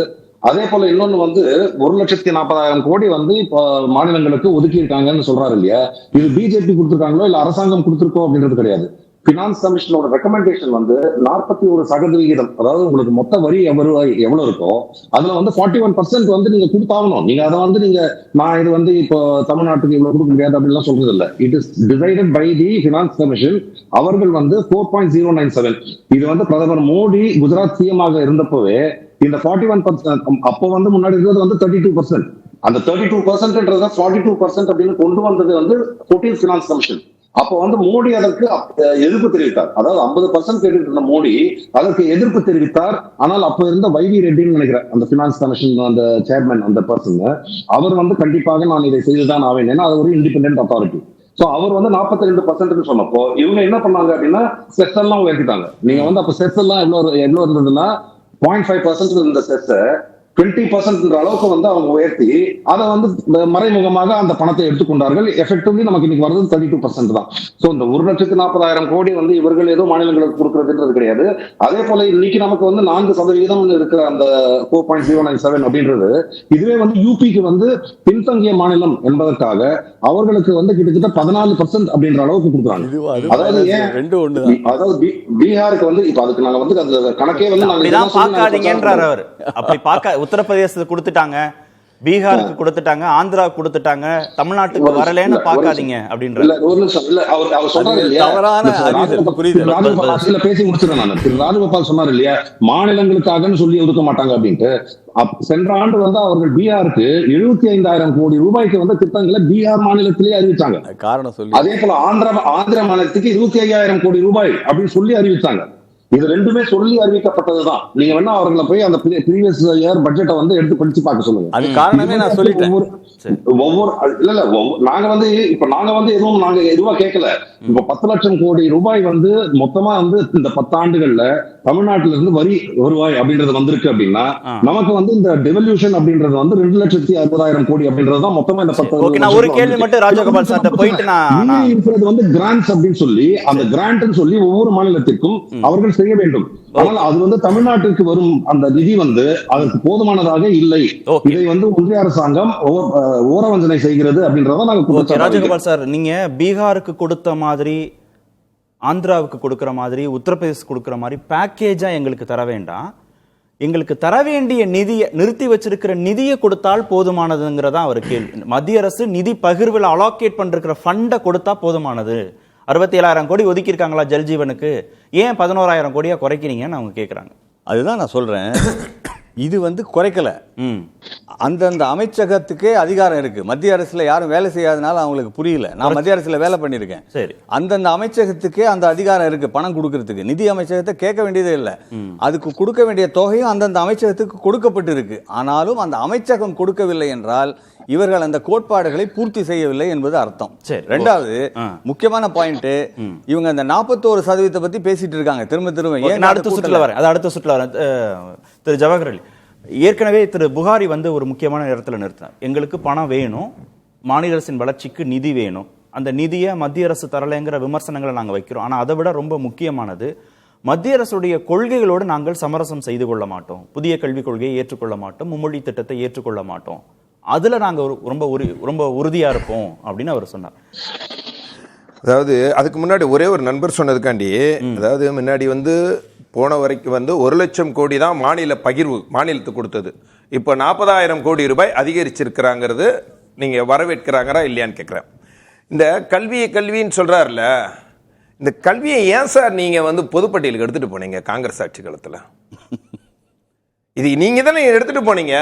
அதே போல இன்னொன்னு 1,40,40,000 கோடி இப்போ மாநிலங்களுக்கு ஒதுக்கி இருக்காங்கன்னு சொல்றாரு இல்லையா? இது பிஜேபி கொடுத்துருக்காங்களோ இல்ல அரசாங்கம் கொடுத்துருக்கோம் அப்படின்றது கிடையாது. பினான்ஸ் கமிஷனோட ரெக்கமெண்டேஷன் 41%. அதாவது உங்களுக்கு மொத்த வரி எவ்வளவு இருக்கோ அதுல 41% நீங்க கொடுத்தாகணும். நீங்க அதை நீங்க நான் இது இப்போ தமிழ்நாட்டுக்கு இவ்வளவு கொடுக்க முடியாது அப்படின்லாம் சொல்றது இல்லை. It is decided by the finance commission. அவர்கள் 4.097. இது பிரதமர் மோடி குஜராத் சிஎம் ஆக இருந்தப்பவே இந்த 41%, அப்போ முன்னாடி இருக்கிறது 32%. அந்த 32%ன்றத 42% அப்படின்னு கொண்டு வந்தது 14th பினான்ஸ் கமிஷன். அப்போ மோடி அதற்கு எதிர்ப்பு தெரிவித்தார். அதாவது 50% கேட்டு இருந்த மோடி அதற்கு எதிர்ப்பு தெரிவித்தார். ஆனால் அப்ப இருந்த வைவி ரெட்டின்னு நினைக்கிறேன் அந்த பினான்ஸ் கமிஷன் அந்த சேர்மன் அந்த பர்சன், அவர் கண்டிப்பாக நான் இதை செய்துதான் ஆவேன், ஏன்னா அது ஒரு இண்டிபெண்டன்ட் அத்தாரிட்டி. சோ அவர் 42% சொன்னப்போ இவங்க என்ன பண்ணாங்க அப்படின்னா செஸ் எல்லாம் உயர்த்திட்டாங்க. நீங்க அப்ப செஸ் எல்லாம் எவ்வளவு இருந்ததுன்னா 0.5% இருந்த செஸ் 20% அளவுக்கு அவங்க உயர்த்தி அதை மறைமுகமாக அந்த பணத்தை எடுத்துக்கொண்டார்கள். எஃபெக்டிவ்லி நமக்கு இன்னைக்கு வருது 32% தான். சோ இந்த 1,40,40,000 கோடி இவர்கள் ஏதோ மாநிலங்களுக்கு கொடுக்கறதுன்றது கிடையாது. அதே போல இன்னைக்கு நமக்கு 4% இருக்கிற அந்த 4.097 அப்படின்றது இதுவே யூபிக்கு பின்தங்கிய மாநிலம் என்பதற்காக அவர்களுக்கு கிட்டத்தட்ட 14% அப்படின்ற அளவுக்கு கொடுக்குறாங்க. அதாவது அதாவது பீகாருக்கு இப்ப அதுக்கு நாங்க அந்த கணக்கே நாங்க உத்தரப்பிரதேசத்துக்கு கொடுத்துட்டாங்க, பீகாருக்கு கொடுத்துட்டாங்க, ஆந்திராவுக்கு கொடுத்துட்டாங்க, தமிழ்நாட்டுக்கு வரலன்னு பாக்காதீங்க அப்படின்ற பேசி முடிச்சிருக்கேன் நான். திரு ராஜகோபால் சொன்னார் இல்லையா, மாநிலங்களுக்காக சொல்லி ஒதுக்க மாட்டாங்க அப்படின்ட்டு. சென்ற ஆண்டு அவர்கள் பீகாருக்கு 75,000 கோடி ரூபாய்க்கு திட்டங்களை பீகார் மாநிலத்திலேயே அறிவிச்சாங்க. காரணம் சொல்லி அதே போல ஆந்திர மாநிலத்துக்கு 25,000 கோடி ரூபாய் அப்படின்னு சொல்லி அறிவிச்சாங்க. இது ரெண்டுமே சொல்லி அறிவிக்கப்பட்டதுதான். நீங்க வேணா அவர்களை போய் அந்த ப்ரீவியஸ் இயர் பட்ஜெட்டை எடுத்து படிச்சு பார்க்க சொல்லுங்க. அது காரணமே நான் சொல்லிட்டேன். ஒவ்வொரு இல்ல நாங்க இப்ப நாங்க எதுவா கேட்கல. இப்ப 10 லட்சம் கோடி ரூபாய் மொத்தமா இந்த 10 ஆண்டுகள்ல தமிழ்நாட்டில இருந்து வரி வருவாய் அப்படின்றது வந்திருக்கு அப்படின்னா நமக்கு இந்த டெவல்யூஷன் அப்படின்றது 2,60,000 கோடி அப்படின்றதுதான் மொத்தமா இந்த 10. ஒரு கேள்வி மட்டும் ராஜகோபால் சார் போயிட்டு நான் இருக்கிறது கிராண்ட்ஸ் அப்படின்னு சொல்லி அந்த கிராண்ட் சொல்லி ஒவ்வொரு மாநிலத்திற்கும் அவர்கள் செய்ய வேண்டும். ஆனால் அது தமிழ்நாட்டிற்கு வரும் அந்த நிதி அதற்கு போதுமானதாக இல்லை. இதை ஒன்றிய அரசாங்கம் ஓரவஞ்சனை செய்கிறது அப்படின்றத நாங்க. ராஜகோபால் சார், நீங்க பீகாருக்கு கொடுத்த மாதிரி, ஆந்திராவுக்கு கொடுக்கிற மாதிரி, உத்தரப்பிரதேச கொடுக்கிற மாதிரி பேக்கேஜா எங்களுக்கு தர வேண்டாம், எங்களுக்கு தர வேண்டிய நிதியை நிறுத்தி வச்சிருக்கிற நிதியை கொடுத்தால் போதுமானதுங்கிறதா அவர் கேள்வி. மத்திய அரசு நிதி பகிர்வில் அலோகேட் பண்ற ஃபண்டை கொடுத்தா போதுமானது. 67,000 கோடி ஒதுக்கி இருக்காங்களா ஜல்ஜீவனுக்கு, ஏன் 11,000 கோடியா குறைக்கிறீங்கன்னு அவங்க கேட்குறாங்க. அதுதான் நான் சொல்றேன். இது குறைக்கல. அந்தந்த அமைச்சகத்துக்கே அதிகாரம் இருக்கு. மத்திய அரசுல யாரும் வேலை செய்யாதனால அவங்களுக்கு புரியல. நான் மத்திய அரசுல வேலை பண்ணியிருக்கேன். சரி, அந்தந்த அமைச்சகத்துக்கே அந்த அதிகாரம் இருக்கு பணம் கொடுக்கறதுக்கு. நிதி அமைச்சகத்தை கேட்க வேண்டியதே இல்லை. அதுக்கு கொடுக்க வேண்டிய தொகையும் அந்தந்த அமைச்சகத்துக்கு கொடுக்கப்பட்டு இருக்கு. ஆனாலும் அந்த அமைச்சகம் கொடுக்கவில்லை என்றால் இவர்கள் அந்த கோட்பாடுகளை பூர்த்தி செய்யவில்லை என்பது அர்த்தம். ரெண்டாவது முக்கியமான பாயிண்ட், இவங்க அந்த 41% பத்தி பேசிட்டு இருக்காங்க திரும்ப திரும்ப. ஏன் அடுத்த சுற்றுல வரேன், அது அடுத்த சுற்றுல வரேன். திரு ஜவஹர் அலி, ஏற்கனவே திரு புகாரி ஒரு முக்கியமான இடத்துல நிறுத்தினார். எங்களுக்கு பணம் வேணும், மாநில அரசின் வளர்ச்சிக்கு நிதி வேணும், அந்த நிதியை மத்திய அரசு தரலைங்கிற விமர்சனங்களை நாங்கள் வைக்கிறோம். ஆனால் அதை விட ரொம்ப முக்கியமானது, மத்திய அரசுடைய கொள்கைகளோடு நாங்கள் சமரசம் செய்து கொள்ள மாட்டோம், புதிய கல்விக் கொள்கையை ஏற்றுக்கொள்ள மாட்டோம், மும்மொழி திட்டத்தை ஏற்றுக்கொள்ள மாட்டோம், அதுல நாங்க ரொம்ப உறுதியா இருப்போம் அப்படின்னு அவர் சொன்னார். அதாவது அதுக்கு முன்னாடி ஒரே ஒரு நண்பர் சொன்னதுக்காண்டி, அதாவது முன்னாடி போன வரைக்கும் 1 லட்சம் கோடி தான் மாநில பகிர்வு மாநிலத்துக்கு கொடுத்தது. இப்போ 40,000 கோடி ரூபாய் அதிகரிச்சிருக்கிறாங்கிறது நீங்க வரவேற்கிறாங்களா இல்லையான்னு கேட்குறேன். இந்த கல்வின்னு சொல்றாருல, இந்த கல்வியை ஏன் சார் நீங்க பொதுப்பட்டியலுக்கு எடுத்துட்டு போனீங்க காங்கிரஸ் ஆட்சி காலத்துல? இது நீங்க தானே எடுத்துட்டு போனீங்க.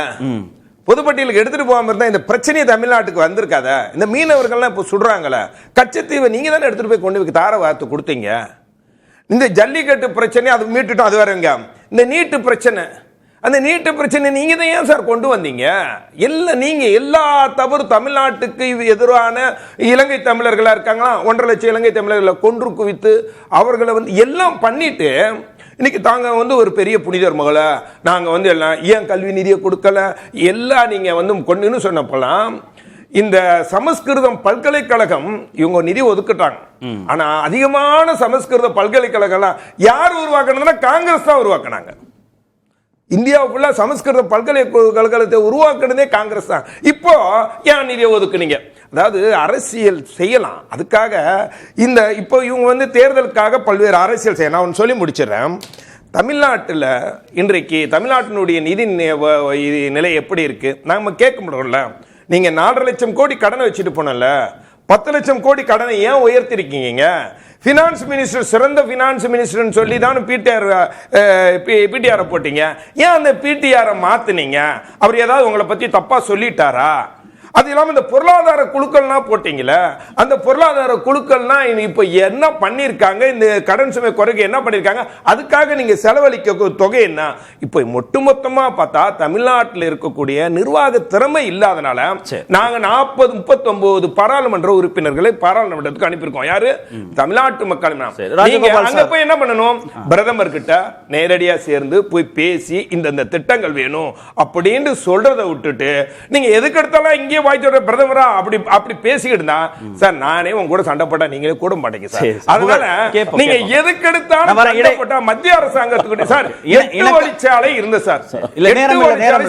பொதுப்பட்டியலுக்கு எடுத்துட்டு போகாம இருந்தா இந்த பிரச்சனையை தமிழ்நாட்டுக்கு வந்திருக்காத. இந்த மீனவர்கள்லாம் இப்போ சுடுறாங்களே, கச்சத்தீவை நீங்க தானே எடுத்துட்டு போய் கொண்டு போய் தார வார்த்தை கொடுத்தீங்க. இந்த ஜல்லிக்கட்டு பிரச்சனை அது மீட்டுட்டோம், அது வேறங்க. இந்த நீட்டு பிரச்சனை, அந்த நீட்டு பிரச்சனை நீங்க தான் ஏன் சார் கொண்டு வந்தீங்க? நீங்க எல்லா தவறு தமிழ்நாட்டுக்கு எதிரான இலங்கை தமிழர்களா இருக்காங்களா, 1.5 லட்சம் இலங்கை தமிழர்களை கொன்று குவித்து அவர்களை எல்லாம் பண்ணிட்டு இன்னைக்கு தாங்க ஒரு பெரிய புனிதர் மகளை நாங்க எல்லாம் ஏன் கல்வி நிதியை கொடுக்கல எல்லாம் நீங்க கொண்டுன்னு சொன்னப்பெல்லாம் இந்த சமஸ்கிருதம் பல்கலைக்கழகம் இவங்க நிதி ஒதுக்கிட்டாங்க. ஆனா அதிகமான சமஸ்கிருத பல்கலைக்கழகம் யார் உருவாக்குனதுன்னா காங்கிரஸ் தான் உருவாக்குனாங்க. இந்தியாவுக்குள்ள சமஸ்கிருத பல்கலைக்கழகத்தை உருவாக்குனதே காங்கிரஸ் தான். இப்போ ஏன் நிதியை ஒதுக்குனீங்க? அதாவது அரசியல் செய்யலாம், அதுக்காக இப்போ இவங்க தேர்தலுக்காக பல்வேறு அரசியல் செய்ய. நான் சொல்லி முடிச்சிடறேன். தமிழ்நாட்டில் இன்றைக்கு தமிழ்நாட்டினுடைய நிதி நிலை எப்படி இருக்கு நாம கேட்க முடியல. நீங்க 4.5 லட்சம் கோடி கடனை வச்சுட்டு போனல, 10 லட்சம் கோடி கடனை ஏன் உயர்த்திருக்கீங்க? பினான்ஸ் மினிஸ்டர் சிறந்த பினான்ஸ் மினிஸ்டர் சொல்லி தான் பிடிஆர் போட்டீங்க. ஏன் அந்த பிடிஆரை மாத்துனீங்க? அவர் ஏதாவது உங்களை பத்தி தப்பா சொல்லிட்டாரா? அது இல்லாம இந்த பொருளாதார குழுக்கள்லாம் போட்டீங்களே, அந்த பொருளாதார குழுக்கள்லாம் இப்ப என்ன பண்ணிருக்காங்க? இந்த கடன் சுமை குறைக்க என்ன பண்ணிருக்காங்க? அதுக்காக நீங்க செலவழிக்க தொகை என்ன? இப்ப ஒட்டுமொத்தமா பார்த்தா தமிழ்நாட்டில் இருக்கக்கூடிய நிர்வாக திறமை இல்லாதனால நாங்க 39 பாராளுமன்ற உறுப்பினர்களை பாராளுமன்றத்துக்கு அனுப்பியிருக்கோம். யாரு? தமிழ்நாட்டு மக்கள். அங்க போய் என்ன பண்ணணும்? பிரதமர் கிட்ட நேரடியா சேர்ந்து போய் பேசி இந்த திட்டங்கள் வேணும் அப்படின்னு சொல்றதை விட்டுட்டு நீங்க எதுக்கு எடுத்தாலும் இங்கே வாய்ச்சோட பிரதமரா அப்படி பேசிக்கிட்டு இருந்தா சார், நானே உங்க கூட சண்டை போட்டா நீங்களே கூட மாட்டீங்க சார். அதனால நீங்க எதுக்கு எடுத்தாலும் சண்டை போட்டா மத்திய அரசாங்கத்துக்கு சார் 8 வழிச்சாலை இருந்த சார்,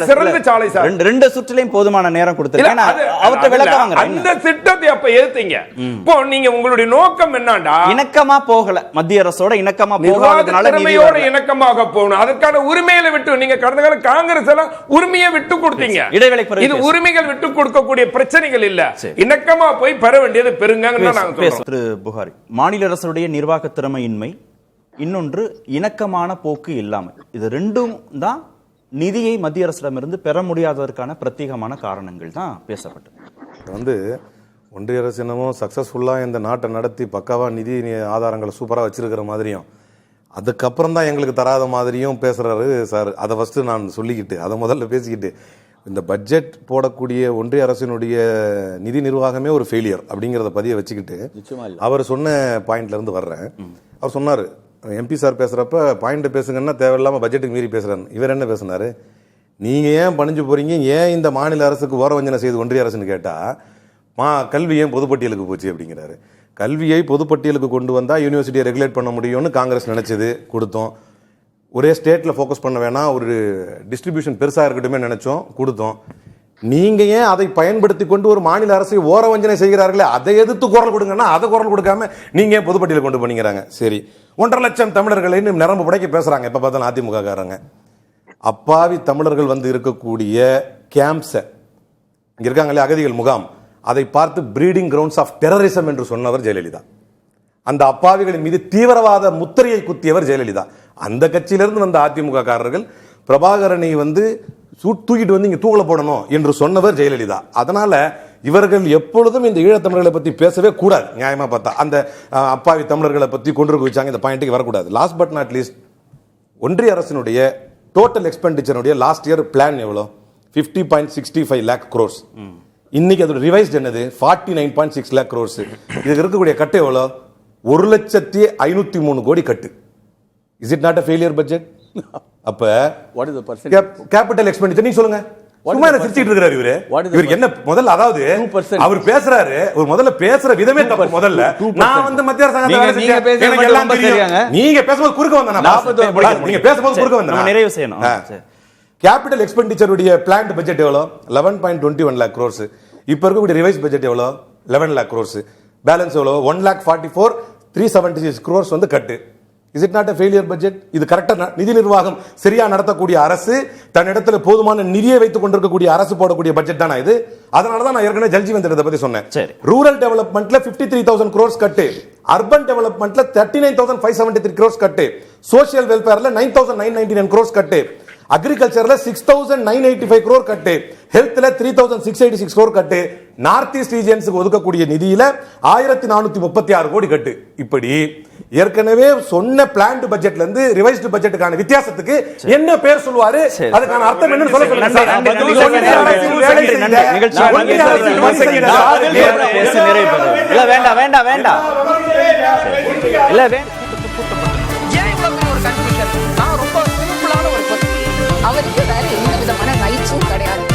சிறந்த சாலை சார். 2 சுற்றிலையும் போதுமான நேரம் கொடுத்திருக்கேன். அவர்ட்ட விளக்கம் அந்த திட்டத்தை அப்ப ஏத்தீங்க. இப்போ நீங்க உங்களுடைய நோக்கம் என்னடா? இணக்கமா போகல, மத்திய அரசோட இணக்கமா போகாதனால திறமையோட இணக்கமாக போகணும். அதுக்கான உரிமையில விட்டு நீங்க கடந்த கால காங்கிரஸ் எல்லாம் உரிமையை விட்டு கொடுத்தீங்க. இடைவேளை இது உரிமைகள் விட்டு கொடுக்க பிரச்சனைகள் இல்ல, இணக்கமா போய் பெற வேண்டியது பெருங்க. திரு புகாரி, மாநில அரசுடைய நிர்வாக திறமையின்மை, இன்னொன்று இணக்கமான போக்கு இல்லாமல், இது ரெண்டும் தான் நிதியை மத்திய அரசிடமிருந்து பெற முடியாததற்கான பிரத்யேகமான காரணங்கள் தான் பேசப்பட்டது. ஒன்றிய அரசு என்னமோ சக்சஸ்ஃபுல்லா இந்த நாட்டை நடத்தி பக்காவா நிதி ஆதாரங்களை சூப்பரா வச்சிருக்கிற மாதிரியும், அதுக்கப்புறம் தான் எங்களுக்கு தராத மாதிரியும் பேசுறாரு சார். அதை ஃபர்ஸ்ட் நான் சொல்லிக்கிட்டு அதை முதல்ல பேசிக்கிட்டு, இந்த பட்ஜெட் போடக்கூடிய ஒன்றிய அரசினுடைய நிதி நிர்வாகமே ஒரு ஃபெயிலியர் அப்படிங்கிறத பதிய வச்சுக்கிட்டு அவர் சொன்ன பாயிண்ட்ல இருந்து வர்றேன். அவர் சொன்னாரு, எம்பி சார் பேசுறப்ப பாயிண்ட் பேசுங்கன்னா தேவையில்லாம பட்ஜெட்டுக்கு மீறி பேசுறாரு. இவர் என்ன பேசினாரு? நீங்க ஏன் பணிஞ்சு போறீங்க, ஏன் இந்த மாநில அரசுக்கு ஓரவஞ்சனை செய்து ஒன்றிய அரசுன்னு கேட்டா, கல்வி ஏன் பொதுப்பட்டியலுக்கு போச்சு அப்படிங்கிறாரு. கல்வியை பொதுப்பட்டியலுக்கு கொண்டு வந்தா யூனிவர்சிட்டியை ரெகுலேட் பண்ண முடியும்னு காங்கிரஸ் நினைச்சது, கொடுத்தோம். ஒரே ஸ்டேட்ல ஃபோக்கஸ் பண்ண வேணாம், ஒரு டிஸ்ட்ரிபியூஷன் பெருசா இருக்கட்டுமே நினைச்சோம், கொடுத்தோம். நீங்க ஏன் அதை பயன்படுத்தி கொண்டு ஒரு மாநில அரசை ஓரவஞ்சனை செய்கிறார்களே, அதை எதிர்த்து குரல் கொடுங்கன்னா அதை குரல் கொடுக்காம நீங்க ஏன் பொதுப்பட்டியல் கொண்டு பண்ணிக்கிறாங்க? சரி, 1.5 லட்சம் தமிழர்களை நிரம்ப புடைக்க பேசுறாங்க. எப்ப பார்த்தாலும் அதிமுக காரங்க. அப்பாவி தமிழர்கள் இருக்கக்கூடிய கேம்ப்ஸ் இங்க இருக்காங்களே, அகதிகள் முகாம், அதை பார்த்து பிரீடிங் கிரவுண்ட்ஸ் ஆஃப் டெரரிசம் என்று சொன்னவர் ஜெயலலிதா. அந்த அப்பாவிகளின் மீது தீவிரவாத முத்திரையை குத்தியவர் ஜெயலலிதா. அந்த கட்சியிலிருந்து வந்த அதிமுக காரர்கள் பிரபாகரனை தூக்கிட்டு இங்க தூக்கல போடணும் என்று சொன்னவர் ஜெயலலிதா. அதனால இவர்கள் எப்பொழுதும் இந்த ஈழத்தமிழர்களை பத்தி பேசவே கூடாது. நியாயமா பார்த்தா அந்த அப்பாவி தமிழர்களை பத்தி கொண்டு வச்சாங்க, இந்த பாயிண்ட்டுக்கு வரக்கூடாது. லாஸ்ட் பட் நாட் லீஸ்ட், ஒன்றிய அரசினுடைய டோட்டல் எக்ஸ்பெண்டிச்சருடைய லாஸ்ட் இயர் பிளான் எவ்வளவு? 50.65 lakh crores. இன்னைக்கு அதோட ரிவைஸ்ட் என்னது? 49.6 lakh crores. இதுக்கு இருக்கக்கூடிய கட்டு எவ்வளவு? 1,503 கோடி கட்டு. Is it not a failure budget? அப்ப what is the percentage? Capital expenditure நீங்க சொல்லுங்க. சும்மா என்ன சிரிச்சிட்டு இருக்காரு இவரு. What is the இவருக்கு என்ன முதல்ல, அதாவது 2%. அவர் பேசுறாரு, ஒரு முதல்ல பேசுற விதமே தப்பு. முதல்ல 2%. நான் வந்து மத்திய அரசாங்கத்தை நீங்க- வேலை நீங்க செஞ்சேன். பேசுறது எனக்கு மட்டும் எல்லாம் ரொம்ப தெரியும். சரியாங்க. நீங்க பேசும்போது குறுக்க வந்தா 41 நீங்க பேசும்போது குறுக்க வந்தா நம்ம நிறைவு செய்யணும். சரி. கேபிட்டல் எக்ஸ்பெண்டிச்சர் உடைய பிளான்ட் பட்ஜெட் எவ்வளோ? 11.21 lakh crores. இப்ப இருக்கக்கூடிய ரிவைஸ் பட்ஜெட் எவ்வளோ? 11 lakh crores. பேலன்ஸ் எவ்வளோ? 1,44,376 crores வந்து கட்டு. Is it not a failure budget? இது கரெக்டா நிதி நிர்வாகம் சரியா நடத்தக்கூடிய அரசு, தன்னிடத்துல போதுமான நிதியை வைத்துக் கொண்டிருக்கக்கூடிய அரசு போடக்கூடிய பட்ஜெட் தானா இது? அதனால தான் நான் ஏற்கனவே ஜல் ஜீவன் திட்டத்தை பத்தி சொன்னேன். சரி. ரூரல் டெவலப்மெண்ட்ல 53,000 crores கட்டு, அர்பன் டெவலப்மெண்ட்ல 39,573 crores கட்டு, சோஷியல் வெல்ஃபேர்ல 9,999 crores கட்டு, அக்ரிகல்ச்சர்ல 6,985 crore கட்டு, ஹெல்த்ல 3,686 crore கட்டு, நார்த் ஈஸ்ட் ரீஜியன்ஸ்க்கு ஒதுக்கக்கூடிய நிதியில 1,436 கோடி கட்டு. இப்படி ஏற்கனவே சொன்ன பிளான்ட் பட்ஜெட்ல இருந்து ரிவைஸ்டு பட்ஜெட்டுக்கான வித்தியாசத்துக்கு என்ன பேர் சொல்வாரு? அதுக்கான அர்த்தம் என்னன்னு சொல்ல சொல்லுங்க சார். ஏன் இவ்வளவு பெரிய ஒரு கன்ஃபியூஷன்? நான் ரொம்ப சிம்பிளான ஒரு question. அவருக்கு வேற எந்த விதமான ரைட்ஸும் கிடையாது.